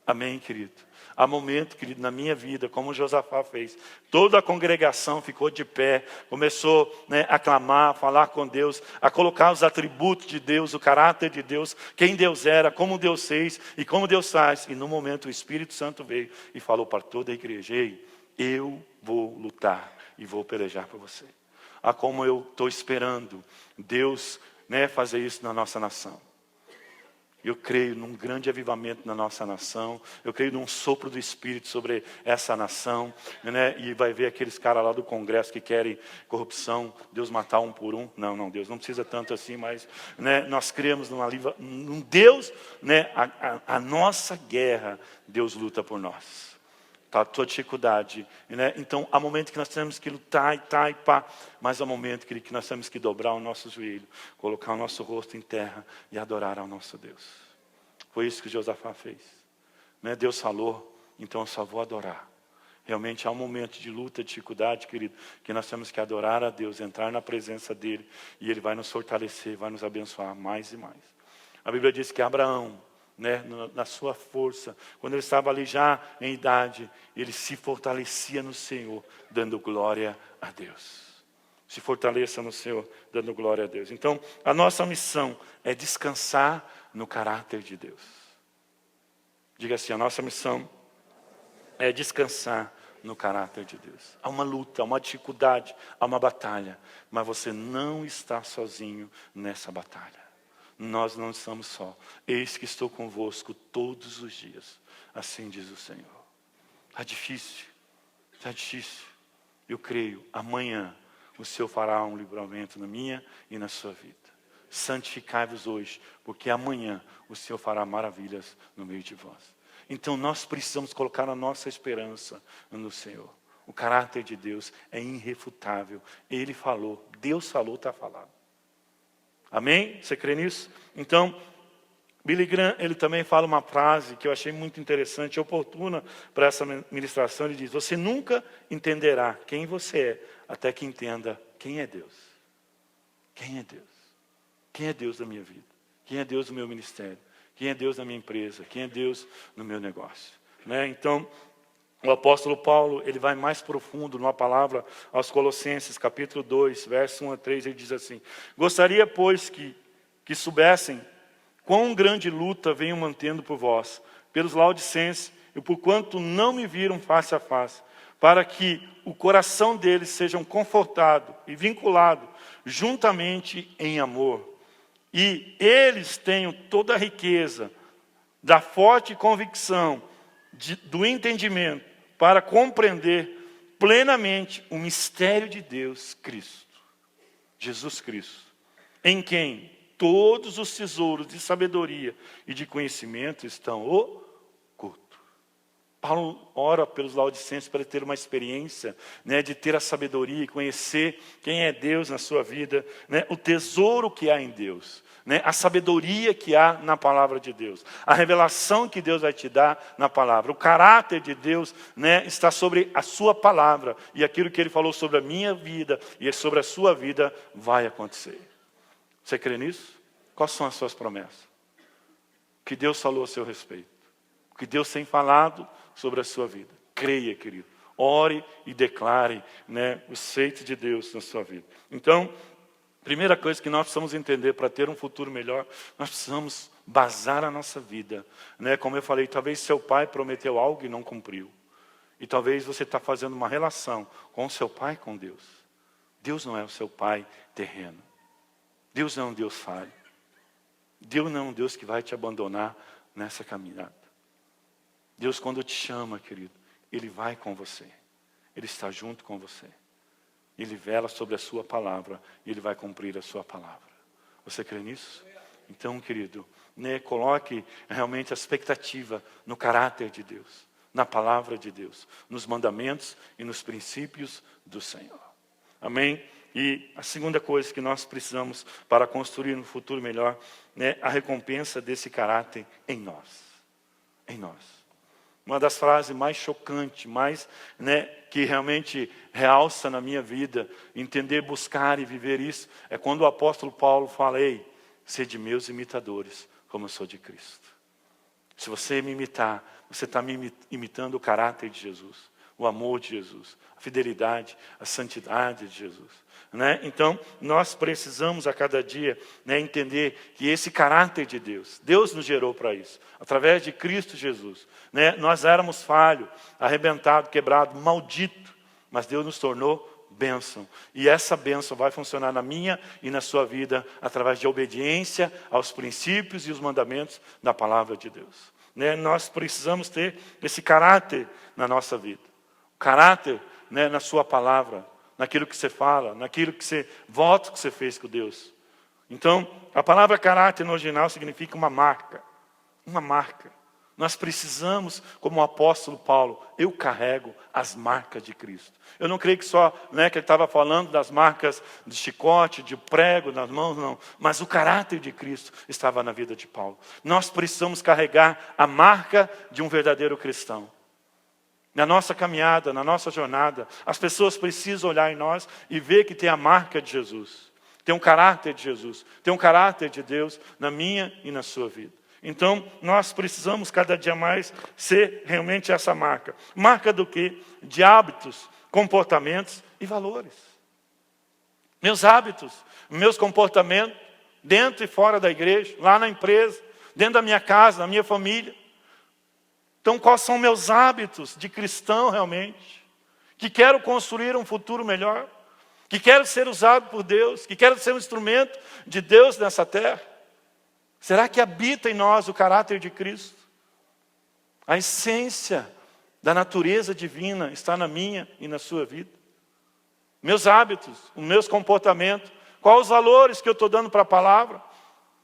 S1: Amém, querido? Há momento, querido, na minha vida, como Josafá fez, toda a congregação ficou de pé, começou, né, a clamar, a falar com Deus, a colocar os atributos de Deus, o caráter de Deus, quem Deus era, como Deus fez e como Deus faz. E no momento o Espírito Santo veio e falou para toda a igreja: ei, eu vou lutar e vou pelejar por você. Ah, como eu estou esperando Deus, né, fazer isso na nossa nação. Eu creio num grande avivamento na nossa nação. Eu creio num sopro do Espírito sobre essa nação, né? E vai ver aqueles caras lá do Congresso que querem corrupção, Deus matar um por um. Não, Deus não precisa tanto assim, mas, né, nós cremos num Deus, né? A nossa guerra, Deus luta por nós. Tá, tua dificuldade, né? Então há momento que nós temos que lutar e pá, mas há momento que nós temos que dobrar o nosso joelho, colocar o nosso rosto em terra e adorar ao nosso Deus. Foi isso que Josafá fez, né? Deus falou, então eu só vou adorar. Realmente há um momento de luta, dificuldade, querido, que nós temos que adorar a Deus, entrar na presença dele, e ele vai nos fortalecer, vai nos abençoar mais e mais. A Bíblia diz que Abraão, né, na sua força, quando ele estava ali já em idade, ele se fortalecia no Senhor, dando glória a Deus. Se fortaleça no Senhor, dando glória a Deus. Então, a nossa missão é descansar no caráter de Deus. Diga assim: a nossa missão é descansar no caráter de Deus. Há uma luta, há uma dificuldade, há uma batalha, mas você não está sozinho nessa batalha. Nós não estamos só. Eis que estou convosco todos os dias. Assim diz o Senhor. Está difícil. Está difícil. Eu creio, amanhã o Senhor fará um livramento na minha e na sua vida. Santificai-vos hoje, porque amanhã o Senhor fará maravilhas no meio de vós. Então nós precisamos colocar a nossa esperança no Senhor. O caráter de Deus é irrefutável. Ele falou, Deus falou, está falado. Amém? Você crê nisso? Então, Billy Graham, ele também fala uma frase que eu achei muito interessante e oportuna para essa ministração. Ele diz: você nunca entenderá quem você é, até que entenda quem é Deus. Quem é Deus? Quem é Deus da minha vida? Quem é Deus do meu ministério? Quem é Deus da minha empresa? Quem é Deus no meu negócio? Né? Então, o apóstolo Paulo, ele vai mais profundo numa palavra aos Colossenses, capítulo 2, verso 1 a 3, ele diz assim: gostaria, pois, que soubessem quão grande luta venho mantendo por vós, pelos laodicenses, e por quanto não me viram face a face, para que o coração deles sejam confortado e vinculado juntamente em amor, e eles tenham toda a riqueza da forte convicção do entendimento, para compreender plenamente o mistério de Deus Cristo, Jesus Cristo, em quem todos os tesouros de sabedoria e de conhecimento estão ocultos. Paulo ora pelos laodicenses para ter uma experiência, né, de ter a sabedoria e conhecer quem é Deus na sua vida, né, o tesouro que há em Deus, né, a sabedoria que há na palavra de Deus, a revelação que Deus vai te dar na palavra, o caráter de Deus, né, está sobre a sua palavra, e aquilo que ele falou sobre a minha vida e sobre a sua vida vai acontecer. Você crê nisso? Quais são as suas promessas? O que Deus falou a seu respeito? O que Deus tem falado sobre a sua vida? Creia, querido. Ore e declare, né, os feitos de Deus na sua vida. Então, primeira coisa que nós precisamos entender para ter um futuro melhor, nós precisamos basar a nossa vida, né? Como eu falei, talvez seu pai prometeu algo e não cumpriu. E talvez você está fazendo uma relação com o seu pai e com Deus. Deus não é o seu pai terreno. Deus não é um Deus falho. Deus não é um Deus que vai te abandonar nessa caminhada. Deus, quando te chama, querido, Ele vai com você. Ele está junto com você. Ele vela sobre a sua palavra e Ele vai cumprir a sua palavra. Você crê nisso? Então, querido, coloque realmente a expectativa no caráter de Deus, na palavra de Deus, nos mandamentos e nos princípios do Senhor. Amém? E a segunda coisa que nós precisamos para construir um futuro melhor, a recompensa desse caráter em nós. Em nós. Uma das frases mais chocantes, mais que realmente realça na minha vida, entender, buscar e viver isso, é quando o apóstolo Paulo fala: ei, sede meus imitadores, como eu sou de Cristo. Se você me imitar, você está me imitando o caráter de Jesus, o amor de Jesus, a fidelidade, a santidade de Jesus. Então, nós precisamos a cada dia entender que esse caráter de Deus, Deus nos gerou para isso, através de Cristo Jesus. Nós éramos falhos, arrebentados, quebrados, malditos, mas Deus nos tornou bênção. E essa bênção vai funcionar na minha e na sua vida através de obediência aos princípios e os mandamentos da palavra de Deus. Nós precisamos ter esse caráter na nossa vida. O caráter na sua palavra, naquilo que você fala, naquilo que você, votos que você fez com Deus. Então, a palavra caráter no original significa uma marca. Uma marca. Nós precisamos, como o apóstolo Paulo, eu carrego as marcas de Cristo. Eu não creio que só que ele estava falando das marcas de chicote, de prego nas mãos, não. Mas o caráter de Cristo estava na vida de Paulo. Nós precisamos carregar a marca de um verdadeiro cristão. Na nossa caminhada, na nossa jornada, as pessoas precisam olhar em nós e ver que tem a marca de Jesus. Tem um caráter de Jesus. Tem um caráter de Deus na minha e na sua vida. Então, nós precisamos cada dia mais ser realmente essa marca. Marca do quê? De hábitos, comportamentos e valores. Meus hábitos, meus comportamentos, dentro e fora da igreja, lá na empresa, dentro da minha casa, na minha família. Então, quais são meus hábitos de cristão realmente? Que quero construir um futuro melhor? Que quero ser usado por Deus? Que quero ser um instrumento de Deus nessa terra? Será que habita em nós o caráter de Cristo? A essência da natureza divina está na minha e na sua vida? Meus hábitos, os meus comportamentos, quais os valores que eu estou dando para a palavra?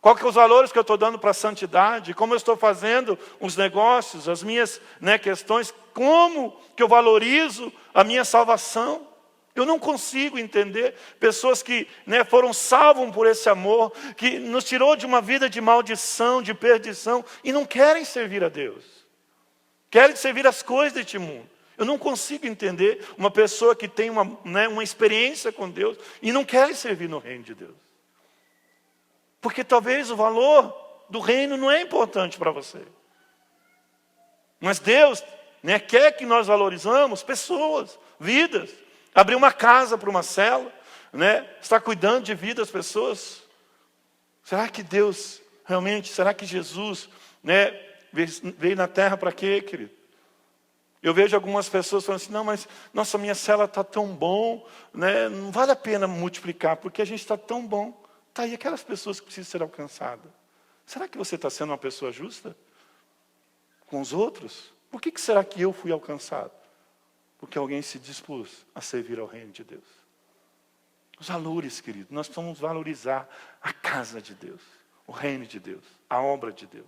S1: Quais são os valores que eu estou dando para a santidade? Como eu estou fazendo os negócios, as minhas questões? Como que eu valorizo a minha salvação? Eu não consigo entender pessoas que foram salvos por esse amor, que nos tirou de uma vida de maldição, de perdição, e não querem servir a Deus. Querem servir as coisas deste mundo. Eu não consigo entender uma pessoa que tem uma experiência com Deus e não quer servir no reino de Deus. Porque talvez o valor do reino não é importante para você. Mas Deus quer que nós valorizamos pessoas, vidas. Abrir uma casa para uma célula, estar cuidando de vida das pessoas. Será que Deus, realmente, será que Jesus veio na terra para quê, querido? Eu vejo algumas pessoas falando assim: não, mas nossa, minha célula está tão bom, não vale a pena multiplicar, porque a gente está tão bom. Tá, e aquelas pessoas que precisam ser alcançadas? Será que você está sendo uma pessoa justa com os outros? Por que será que eu fui alcançado? Porque alguém se dispôs a servir ao reino de Deus. Os valores, querido, nós precisamos valorizar a casa de Deus, o reino de Deus, a obra de Deus.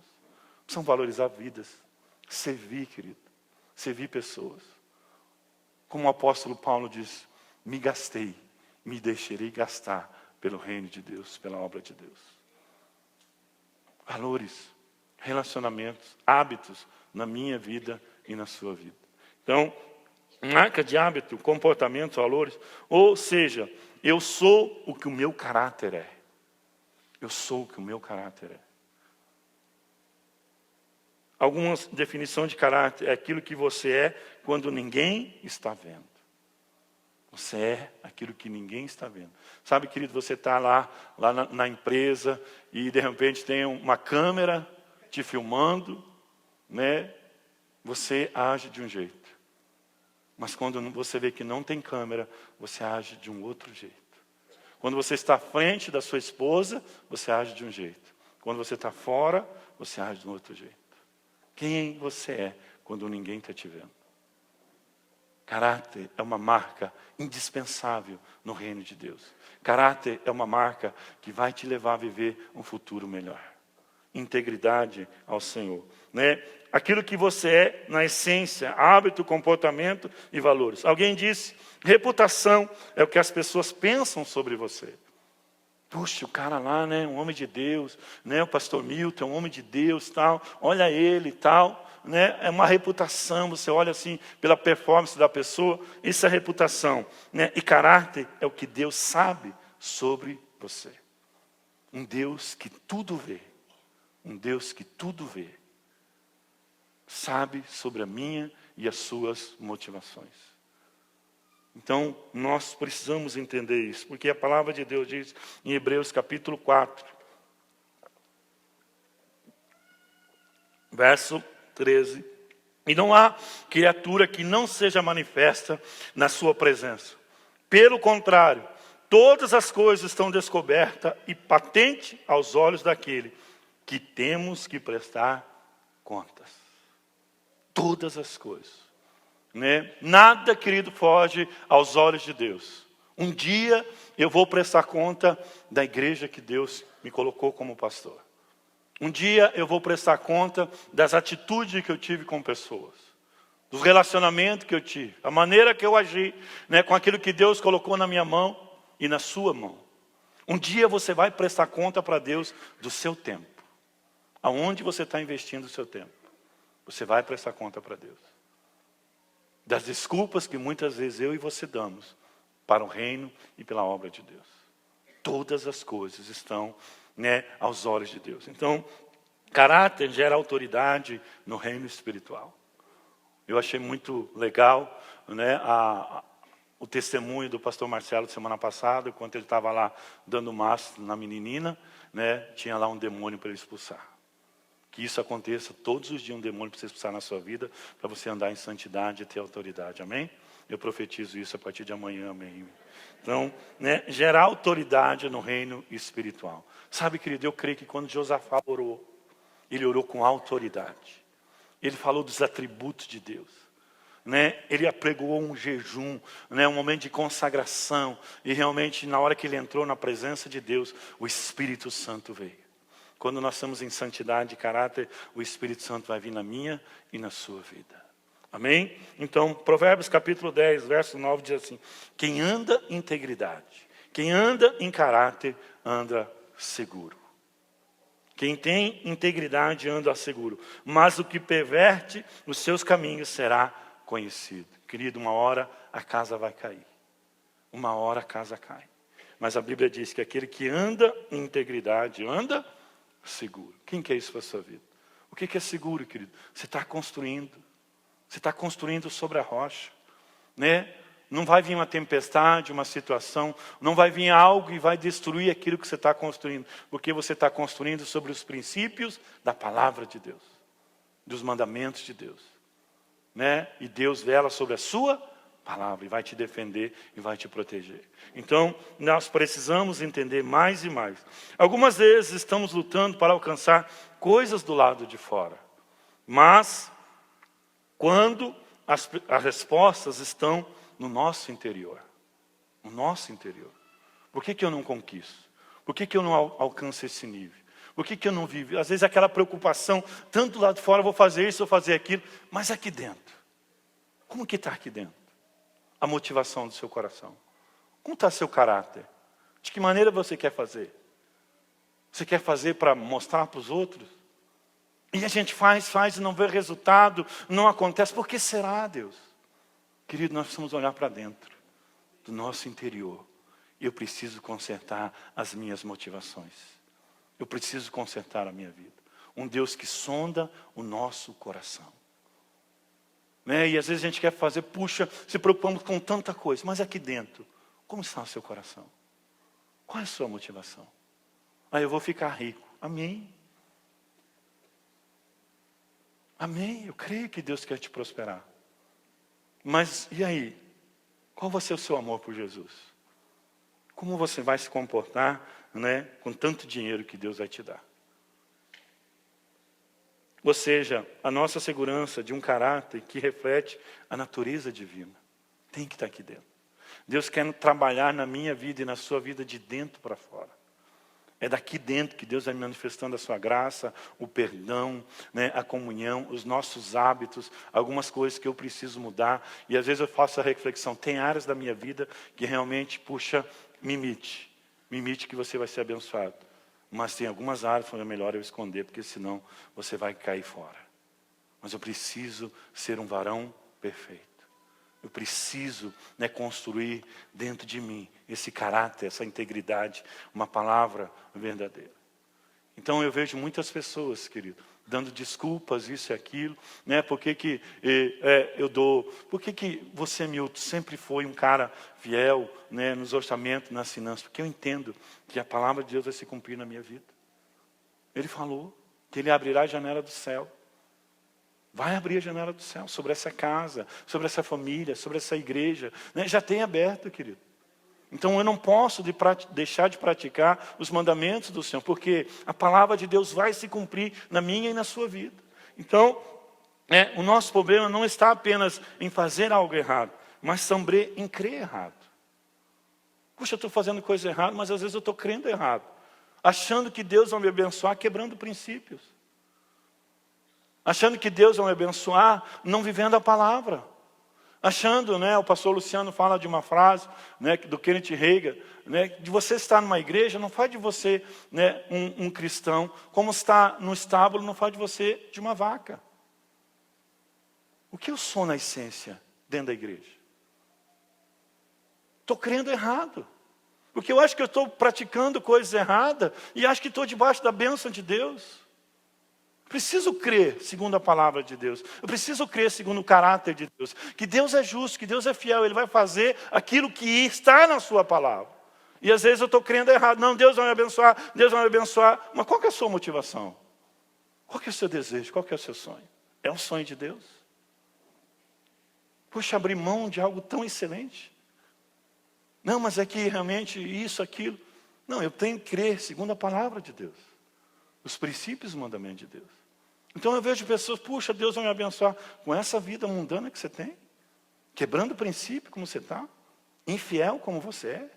S1: Precisamos valorizar vidas, servir, querido, servir pessoas. Como o apóstolo Paulo diz: me gastei, me deixarei gastar pelo reino de Deus, pela obra de Deus. Valores, relacionamentos, hábitos na minha vida e na sua vida. Então, marca de hábito, comportamento, valores. Ou seja, eu sou o que o meu caráter é. Eu sou o que o meu caráter é. Algumas definições de caráter é aquilo que você é quando ninguém está vendo. Você é aquilo que ninguém está vendo. Sabe, querido, você está lá na empresa e de repente tem uma câmera te filmando, você age de um jeito. Mas quando você vê que não tem câmera, você age de um outro jeito. Quando você está à frente da sua esposa, você age de um jeito. Quando você está fora, você age de um outro jeito. Quem você é quando ninguém está te vendo? Caráter é uma marca indispensável no reino de Deus. Caráter é uma marca que vai te levar a viver um futuro melhor. Integridade ao Senhor, né? Aquilo que você é na essência, hábito, comportamento e valores. Alguém disse, reputação é o que as pessoas pensam sobre você. Puxa, o cara lá, né, um homem de Deus, né, o pastor Milton, um homem de Deus, tal, olha ele, tal, né, é uma reputação, você olha assim pela performance da pessoa, isso é reputação, né? E caráter é o que Deus sabe sobre você. Um Deus que tudo vê, um Deus que tudo vê, sabe sobre a minha e as suas motivações. Então, nós precisamos entender isso, porque a palavra de Deus diz em Hebreus capítulo 4, verso 13, e não há criatura que não seja manifesta na sua presença. Pelo contrário, todas as coisas estão descobertas e patentes aos olhos daquele que temos que prestar contas. Todas as coisas. Né? Nada, querido, foge aos olhos de Deus. Um dia eu vou prestar conta da igreja que Deus me colocou como pastor. Um dia eu vou prestar conta das atitudes que eu tive com pessoas, dos relacionamentos que eu tive, a maneira que eu agi, né, com aquilo que Deus colocou na minha mão e na sua mão. Um dia você vai prestar conta para Deus do seu tempo. Aonde você está investindo o seu tempo? Você vai prestar conta para Deus. Das desculpas que muitas vezes eu e você damos para o reino e pela obra de Deus. Todas as coisas estão, né, aos olhos de Deus. Então, caráter gera autoridade no reino espiritual. Eu achei muito legal, né, o testemunho do pastor Marcelo de semana passada, enquanto ele estava lá dando mastro na meninina, né, tinha lá um demônio para ele expulsar. Que isso aconteça todos os dias, um demônio para você expulsar na sua vida, para você andar em santidade e ter autoridade, amém? Eu profetizo isso a partir de amanhã, amém? Então, né, gerar autoridade no reino espiritual. Sabe, querido, eu creio que quando Josafá orou, ele orou com autoridade. Ele falou dos atributos de Deus. Né? Ele apregoou um jejum, né? Um momento de consagração. E realmente, na hora que ele entrou na presença de Deus, o Espírito Santo veio. Quando nós estamos em santidade e caráter, o Espírito Santo vai vir na minha e na sua vida. Amém? Então, Provérbios capítulo 10, verso 9 diz assim: quem anda em integridade, quem anda em caráter, anda seguro. Quem tem integridade anda seguro. Mas o que perverte os seus caminhos será conhecido. Querido, uma hora a casa vai cair. Uma hora a casa cai. Mas a Bíblia diz que aquele que anda em integridade, anda seguro. Quem quer isso para a sua vida? O que é seguro, querido? Você está construindo. Você está construindo sobre a rocha. Né? Não vai vir uma tempestade, uma situação. Não vai vir algo e vai destruir aquilo que você está construindo. Porque você está construindo sobre os princípios da palavra de Deus. Dos mandamentos de Deus. Né? E Deus vela sobre a sua palavra. E vai te defender e vai te proteger. Então, nós precisamos entender mais e mais. Algumas vezes estamos lutando para alcançar coisas do lado de fora. Mas, quando as respostas estão no nosso interior. No nosso interior. Por que eu não conquisto? Por que eu não alcanço esse nível? Por que eu não vivo? Às vezes aquela preocupação, tanto do lado de fora, vou fazer isso, vou fazer aquilo. Mas aqui dentro. Como que está aqui dentro? A motivação do seu coração. Como está seu caráter? De que maneira você quer fazer? Você quer fazer para mostrar para os outros? E a gente faz e não vê resultado, não acontece. Por que será, Deus? Querido, nós precisamos olhar para dentro do nosso interior. Eu preciso consertar as minhas motivações. Eu preciso consertar a minha vida. Um Deus que sonda o nosso coração. Né? E às vezes a gente quer fazer, puxa, se preocupamos com tanta coisa. Mas aqui dentro, como está o seu coração? Qual é a sua motivação? Eu vou ficar rico. Amém. Amém. Eu creio que Deus quer te prosperar. Mas e aí? Qual vai ser o seu amor por Jesus? Como você vai se comportar, né, com tanto dinheiro que Deus vai te dar? Ou seja, a nossa segurança de um caráter que reflete a natureza divina. Tem que estar aqui dentro. Deus quer trabalhar na minha vida e na sua vida de dentro para fora. É daqui dentro que Deus vai manifestando a sua graça, o perdão, né, a comunhão, os nossos hábitos, algumas coisas que eu preciso mudar. E às vezes eu faço a reflexão, tem áreas da minha vida que realmente, puxa, me imite que você vai ser abençoado. Mas tem algumas áreas que é melhor eu esconder, porque senão você vai cair fora. Mas eu preciso ser um varão perfeito. Eu preciso, né, construir dentro de mim esse caráter, essa integridade, uma palavra verdadeira. Então eu vejo muitas pessoas, querido, dando desculpas, isso e aquilo, né? Por que você, Milton, sempre foi um cara fiel, né, nos orçamentos, nas finanças? Porque eu entendo que a palavra de Deus vai se cumprir na minha vida. Ele falou que Ele abrirá a janela do céu. Vai abrir a janela do céu sobre essa casa, sobre essa família, sobre essa igreja. Né? Já tem aberto, querido. Então eu não posso deixar de praticar os mandamentos do Senhor, porque a palavra de Deus vai se cumprir na minha e na sua vida. Então, o nosso problema não está apenas em fazer algo errado, mas também em crer errado. Puxa, eu estou fazendo coisa errada, mas às vezes eu estou crendo errado. Achando que Deus vai me abençoar quebrando princípios. Achando que Deus vai me abençoar não vivendo a palavra. Achando, né, o pastor Luciano fala de uma frase, né, do Kenneth Hagin, né, de você estar numa igreja não faz de você, né, um cristão, como estar no estábulo não faz de você de uma vaca. O que eu sou na essência dentro da igreja? Estou crendo errado. Porque eu acho que eu estou praticando coisas erradas e acho que estou debaixo da bênção de Deus. Preciso crer segundo a palavra de Deus. Eu preciso crer segundo o caráter de Deus. Que Deus é justo, que Deus é fiel. Ele vai fazer aquilo que está na sua palavra. E às vezes eu estou crendo errado. Não, Deus vai me abençoar, Deus vai me abençoar. Mas qual que é a sua motivação? Qual que é o seu desejo? Qual que é o seu sonho? É um sonho de Deus? Puxa, abrir mão de algo tão excelente? Não, mas é que realmente isso, aquilo. Não, eu tenho que crer segundo a palavra de Deus. Os princípios e os mandamentos de Deus. Então eu vejo pessoas, puxa, Deus vai me abençoar com essa vida mundana que você tem, quebrando o princípio como você está, infiel como você é.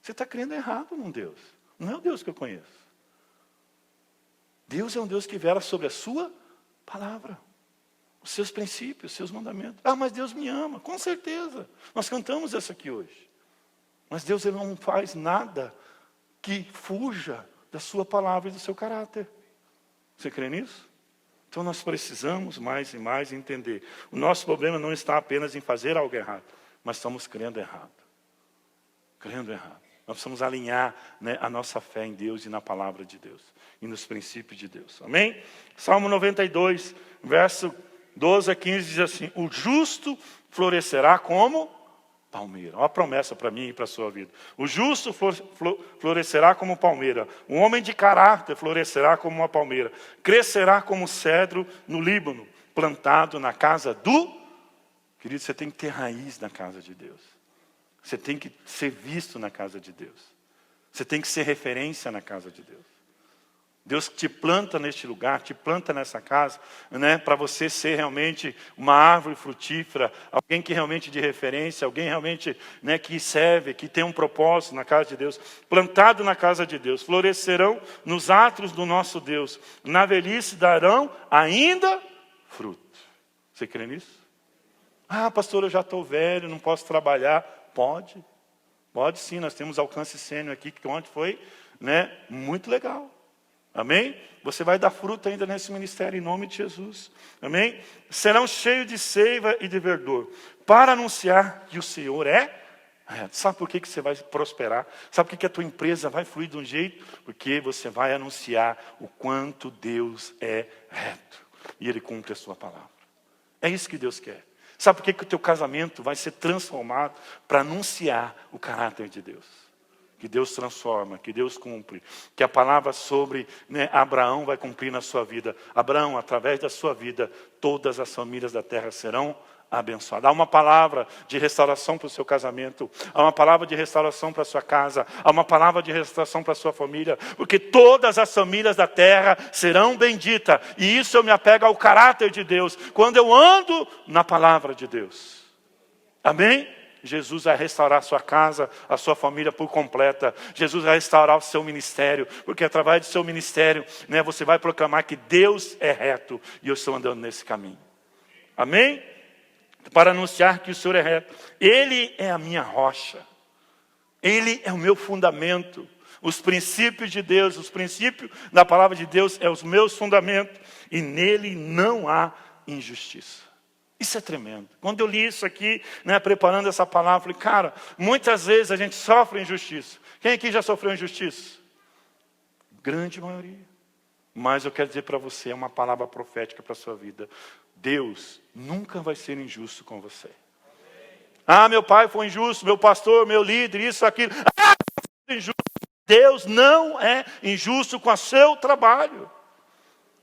S1: Você está crendo errado num Deus. Não é o Deus que eu conheço. Deus é um Deus que vela sobre a sua palavra, os seus princípios, os seus mandamentos. Ah, mas Deus me ama, com certeza. Nós cantamos essa aqui hoje. Mas Deus, Ele não faz nada que fuja da sua palavra e do seu caráter. Você crê nisso? Então nós precisamos mais e mais entender. O nosso problema não está apenas em fazer algo errado, mas estamos crendo errado. Crendo errado. Nós precisamos alinhar, né, a nossa fé em Deus e na palavra de Deus. E nos princípios de Deus. Amém? Salmo 92, verso 12 a 15 diz assim: o justo florescerá como palmeira. Olha a promessa para mim e para a sua vida. O justo florescerá como palmeira. Um homem de caráter florescerá como uma palmeira. Crescerá como cedro no Líbano, plantado na casa do... Querido, você tem que ter raiz na casa de Deus. Você tem que ser visto na casa de Deus. Você tem que ser referência na casa de Deus. Deus te planta neste lugar, te planta nessa casa, né, para você ser realmente uma árvore frutífera, alguém que realmente de referência, alguém realmente, né, que serve, que tem um propósito na casa de Deus, plantado na casa de Deus, florescerão nos átrios do nosso Deus, na velhice darão ainda fruto. Você crê nisso? Ah, pastor, eu já estou velho, não posso trabalhar. Pode sim, nós temos alcance sênior aqui, que ontem foi, né, muito legal. Amém? Você vai dar fruto ainda nesse ministério em nome de Jesus. Amém? Serão cheios de seiva e de verdor, para anunciar que o Senhor é reto. Sabe por que você vai prosperar? Sabe por que a tua empresa vai fluir de um jeito? Porque você vai anunciar o quanto Deus é reto. E Ele cumpre a sua palavra. É isso que Deus quer. Sabe por que o teu casamento vai ser transformado? Para anunciar o caráter de Deus. Que Deus transforma, que Deus cumpre. Que a palavra sobre, né, Abraão vai cumprir na sua vida. Abraão, através da sua vida, todas as famílias da terra serão abençoadas. Há uma palavra de restauração para o seu casamento. Há uma palavra de restauração para a sua casa. Há uma palavra de restauração para a sua família. Porque todas as famílias da terra serão benditas. E isso eu me apego ao caráter de Deus. Quando eu ando na palavra de Deus. Amém? Jesus vai restaurar a sua casa, a sua família por completa. Jesus vai restaurar o seu ministério, porque através do seu ministério, né, você vai proclamar que Deus é reto e eu estou andando nesse caminho. Amém? Para anunciar que o Senhor é reto. Ele é a minha rocha. Ele é o meu fundamento. Os princípios de Deus, os princípios da palavra de Deus é os meus fundamentos. E nele não há injustiça. Isso é tremendo. Quando eu li isso aqui, né, preparando essa palavra, eu falei, cara, muitas vezes a gente sofre injustiça. Quem aqui já sofreu injustiça? Grande maioria. Mas eu quero dizer para você, é uma palavra profética para a sua vida. Deus nunca vai ser injusto com você. Ah, meu pai foi injusto, meu pastor, meu líder, isso, aquilo. Ah, injusto. Deus não é injusto com o seu trabalho.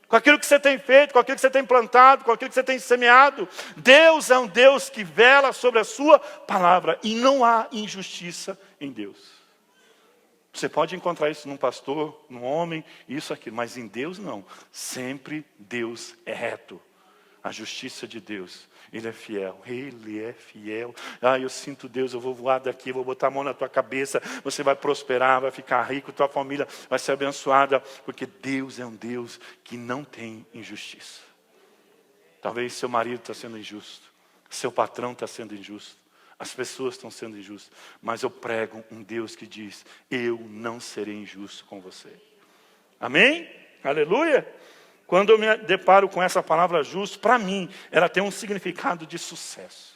S1: Com aquilo que você tem feito, com aquilo que você tem plantado, com aquilo que você tem semeado. Deus é um Deus que vela sobre a sua palavra. E não há injustiça em Deus. Você pode encontrar isso num pastor, num homem, isso, aquilo. Mas em Deus não. Sempre Deus é reto. A justiça de Deus. Ele é fiel. Ele é fiel. Ah, eu sinto Deus, eu vou voar daqui, vou botar a mão na tua cabeça. Você vai prosperar, vai ficar rico, tua família vai ser abençoada. Porque Deus é um Deus que não tem injustiça. Talvez seu marido está sendo injusto. Seu patrão está sendo injusto. As pessoas estão sendo injustas. Mas eu prego um Deus que diz, eu não serei injusto com você. Amém? Aleluia? Quando eu me deparo com essa palavra justo, para mim, ela tem um significado de sucesso.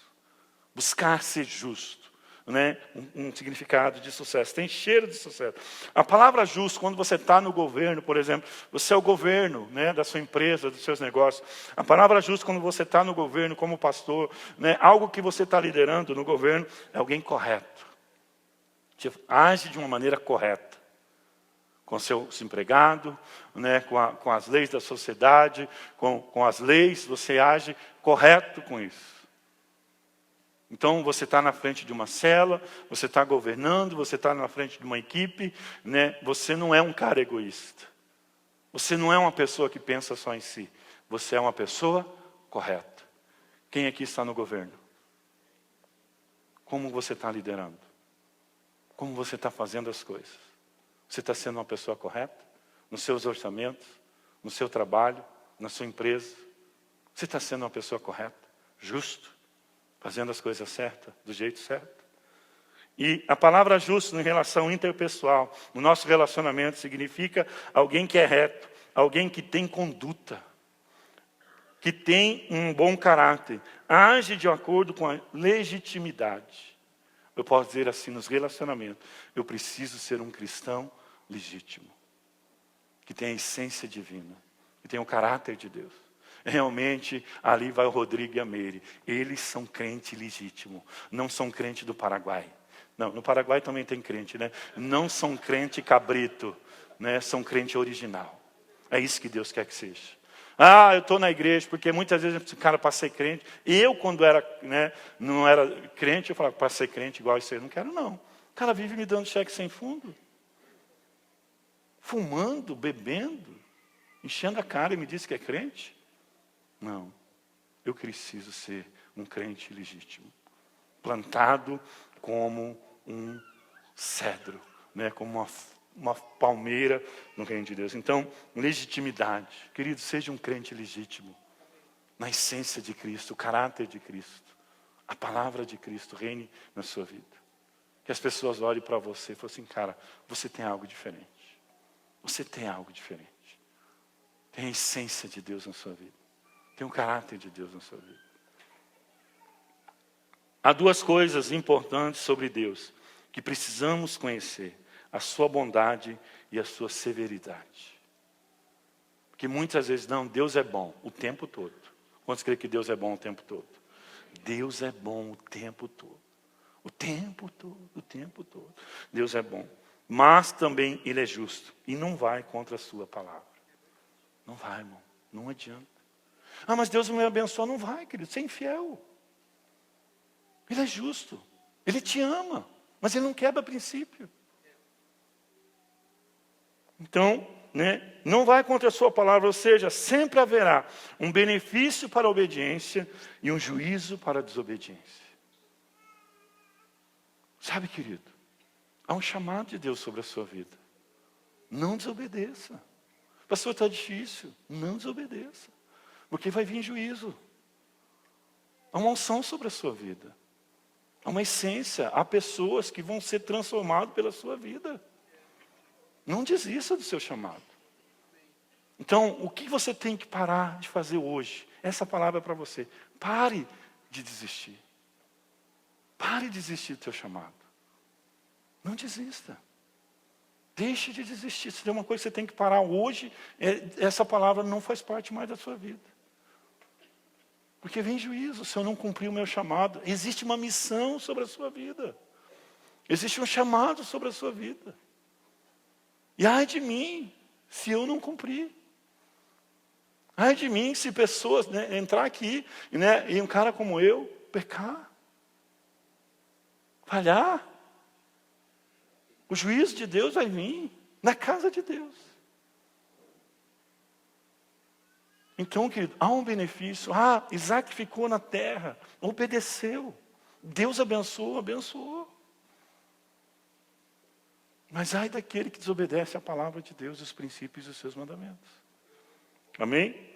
S1: Buscar ser justo, né? Um significado de sucesso. Tem cheiro de sucesso. A palavra justo, quando você está no governo, por exemplo, você é o governo, né, da sua empresa, dos seus negócios. A palavra justo, quando você está no governo como pastor, né, algo que você está liderando no governo, é alguém correto. Age de uma maneira correta. Com seu empregado, né, com as leis da sociedade, com as leis, você age correto com isso. Então você está na frente de uma cela, você está governando, você está na frente de uma equipe, né, você não é um cara egoísta. Você não é uma pessoa que pensa só em si. Você é uma pessoa correta. Quem aqui está no governo? Como você está liderando? Como você está fazendo as coisas? Você está sendo uma pessoa correta? Nos seus orçamentos? No seu trabalho? Na sua empresa? Você está sendo uma pessoa correta? Justo? Fazendo as coisas certas? Do jeito certo? E a palavra justo em relação interpessoal, no nosso relacionamento, significa alguém que é reto, alguém que tem conduta, que tem um bom caráter, age de acordo com a legitimidade. Eu posso dizer assim, nos relacionamentos, eu preciso ser um cristão legítimo, que tem a essência divina, que tem o caráter de Deus. Realmente, ali vai o Rodrigo e a Meire. Eles são crente legítimo, não são crente do Paraguai. Não, no Paraguai também tem crente, né? Não são crente cabrito, né? São crente original. É isso que Deus quer que seja. Ah, eu estou na igreja, porque muitas vezes, cara, para ser crente. Eu, quando era, né, não era crente, eu falava, para ser crente igual isso aí, não quero não. O cara vive me dando cheque sem fundo. Fumando, bebendo, enchendo a cara e me diz que é crente. Não, eu preciso ser um crente legítimo. Plantado como um cedro, né, como uma palmeira no reino de Deus. Então, legitimidade. Querido, seja um crente legítimo. Na essência de Cristo, o caráter de Cristo. A palavra de Cristo reine na sua vida. Que as pessoas olhem para você e falem assim, cara, você tem algo diferente. Você tem algo diferente. Tem a essência de Deus na sua vida. Tem o caráter de Deus na sua vida. Há duas coisas importantes sobre Deus que precisamos conhecer. A sua bondade e a sua severidade. Porque muitas vezes, não, Deus é bom o tempo todo. Quantos creem que Deus é bom o tempo todo? Deus é bom o tempo todo. O tempo todo, o tempo todo. Deus é bom. Mas também Ele é justo. E não vai contra a sua palavra. Não vai, irmão. Não adianta. Ah, mas Deus me abençoa. Não vai, querido. Você é infiel. Ele é justo. Ele te ama. Mas Ele não quebra princípio. Então, né, não vai contra a sua palavra, ou seja, sempre haverá um benefício para a obediência e um juízo para a desobediência. Sabe, querido, há um chamado de Deus sobre a sua vida. Não desobedeça. Pastor, está difícil. Não desobedeça. Porque vai vir juízo. Há uma unção sobre a sua vida. Há uma essência. Há pessoas que vão ser transformadas pela sua vida. Não desista do seu chamado. Então, o que você tem que parar de fazer hoje? Essa palavra é para você. Pare de desistir. Pare de desistir do seu chamado. Não desista. Deixe de desistir. Se tem uma coisa que você tem que parar hoje, essa palavra não faz parte mais da sua vida. Porque vem juízo se eu não cumprir o meu chamado. Existe uma missão sobre a sua vida. Existe um chamado sobre a sua vida. E ai de mim, se eu não cumprir. Ai de mim, se pessoas entrar aqui, e um cara como eu, pecar. Falhar. O juízo de Deus vai vir na casa de Deus. Então, querido, há um benefício. Isaac ficou na terra, obedeceu. Deus abençoou. Mas ai daquele que desobedece à palavra de Deus, os princípios e os seus mandamentos. Amém?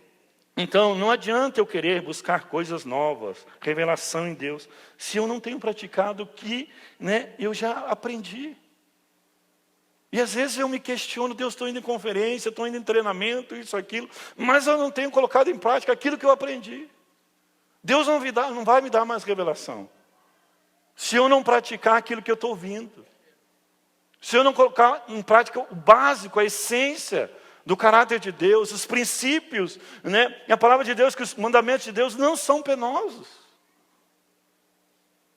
S1: Então, não adianta eu querer buscar coisas novas, revelação em Deus, se eu não tenho praticado o que eu já aprendi. E às vezes eu me questiono, Deus, estou indo em conferência, estou indo em treinamento, isso, aquilo, mas eu não tenho colocado em prática aquilo que eu aprendi. Deus não vai me dar mais revelação, se eu não praticar aquilo que eu estou ouvindo. Se eu não colocar em prática o básico, a essência do caráter de Deus, os princípios, e a palavra de Deus, que os mandamentos de Deus não são penosos.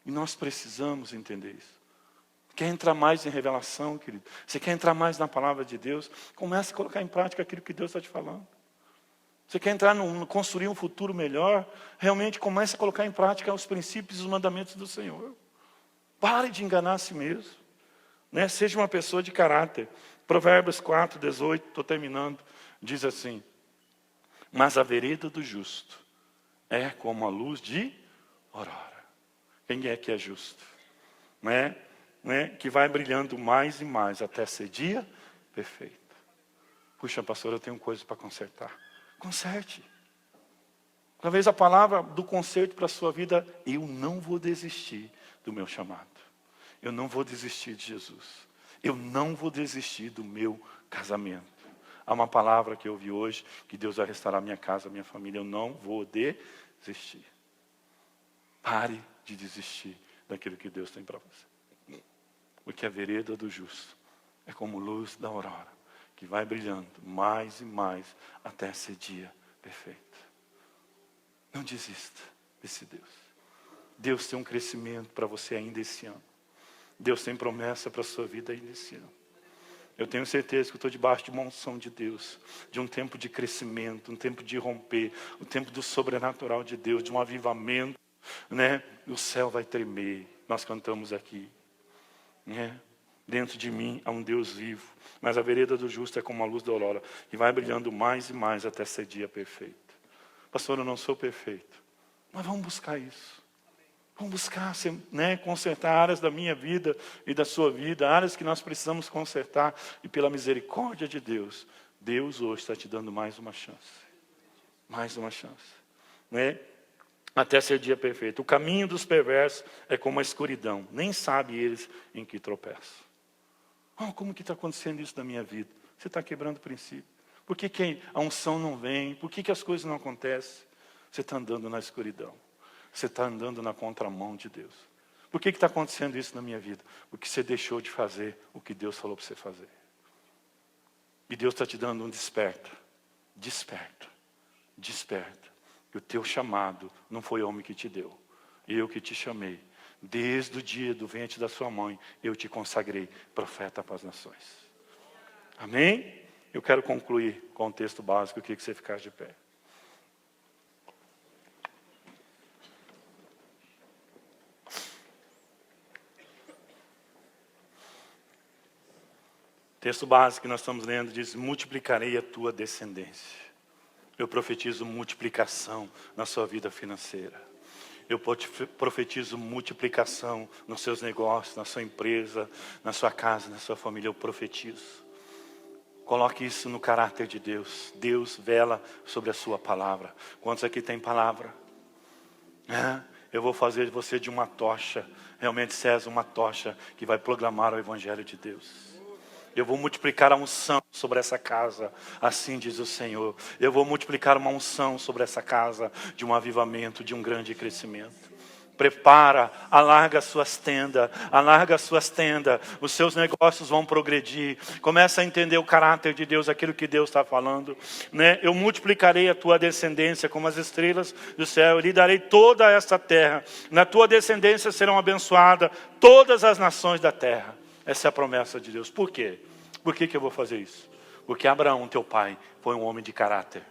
S1: E nós precisamos entender isso. Quer entrar mais em revelação, querido? Você quer entrar mais na palavra de Deus? Comece a colocar em prática aquilo que Deus está te falando. Você quer entrar construir um futuro melhor? Realmente comece a colocar em prática os princípios e os mandamentos do Senhor. Pare de enganar a si mesmo. Seja uma pessoa de caráter. Provérbios 4, 18, estou terminando, diz assim: mas a vereda do justo é como a luz de aurora. Quem é que é justo? Que vai brilhando mais e mais até ser dia perfeito. Puxa, pastor, eu tenho coisa para consertar. Conserte. Talvez a palavra do conserto para a sua vida: eu não vou desistir do meu chamado. Eu não vou desistir de Jesus. Eu não vou desistir do meu casamento. Há uma palavra que eu ouvi hoje, que Deus vai restaurar minha casa, minha família. Eu não vou desistir. Pare de desistir daquilo que Deus tem para você. Porque a vereda do justo é como luz da aurora, que vai brilhando mais e mais até ser dia perfeito. Não desista desse Deus. Deus tem um crescimento para você ainda esse ano. Deus tem promessa para a sua vida ainda esse ano. Eu tenho certeza que eu estou debaixo de uma unção de Deus, de um tempo de crescimento, um tempo de romper, um tempo do sobrenatural de Deus, de um avivamento, O céu vai tremer. Nós cantamos aqui, Dentro de mim há um Deus vivo, mas a vereda do justo é como a luz da aurora, que vai brilhando mais e mais até ser dia perfeito. Pastor, eu não sou perfeito, mas vamos buscar isso. Vamos buscar, consertar áreas da minha vida e da sua vida, áreas que nós precisamos consertar. E pela misericórdia de Deus, Deus hoje está te dando mais uma chance. Mais uma chance. Até ser dia perfeito. O caminho dos perversos é como a escuridão. Nem sabe eles em que tropeçam. Como que está acontecendo isso na minha vida? Você está quebrando o princípio. Por que a unção não vem? Por que as coisas não acontecem? Você está andando na escuridão. Você está andando na contramão de Deus. Por que está acontecendo isso na minha vida? Porque você deixou de fazer o que Deus falou para você fazer. E Deus está te dando um desperta. Desperta. Desperta. Que o teu chamado não foi homem que te deu. Eu que te chamei. Desde o dia do ventre da sua mãe, eu te consagrei profeta para as nações. Amém? Eu quero concluir com o texto básico, eu queria que você ficasse de pé. O texto básico que nós estamos lendo diz: multiplicarei a tua descendência. Eu profetizo multiplicação na sua vida financeira. eu profetizo multiplicação nos seus negócios, na sua empresa, na sua casa, na sua família. Eu profetizo. Coloque isso no caráter de Deus. Deus vela sobre a sua palavra. Quantos aqui tem palavra? Eu vou fazer de você de uma tocha. Realmente, César, uma tocha que vai proclamar o Evangelho de Deus. Eu vou multiplicar a unção sobre essa casa, assim diz o Senhor. Eu vou multiplicar uma unção sobre essa casa, de um avivamento, de um grande crescimento. Prepara, alarga as suas tendas, os seus negócios vão progredir. Começa a entender o caráter de Deus, aquilo que Deus está falando, né? Eu multiplicarei a tua descendência como as estrelas do céu, eu lhe darei toda esta terra. Na tua descendência serão abençoadas todas as nações da terra. Essa é a promessa de Deus. Por quê? Por que eu vou fazer isso? Porque Abraão, teu pai, foi um homem de caráter.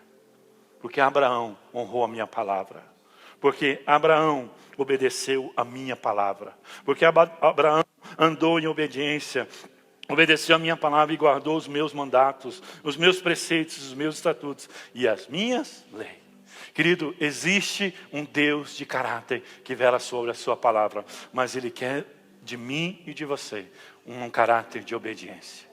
S1: Porque Abraão honrou a minha palavra. Porque Abraão obedeceu a minha palavra. Porque Abraão andou em obediência, obedeceu a minha palavra e guardou os meus mandatos, os meus preceitos, os meus estatutos e as minhas leis. Querido, existe um Deus de caráter que vela sobre a sua palavra, mas Ele quer de mim e de você um caráter de obediência.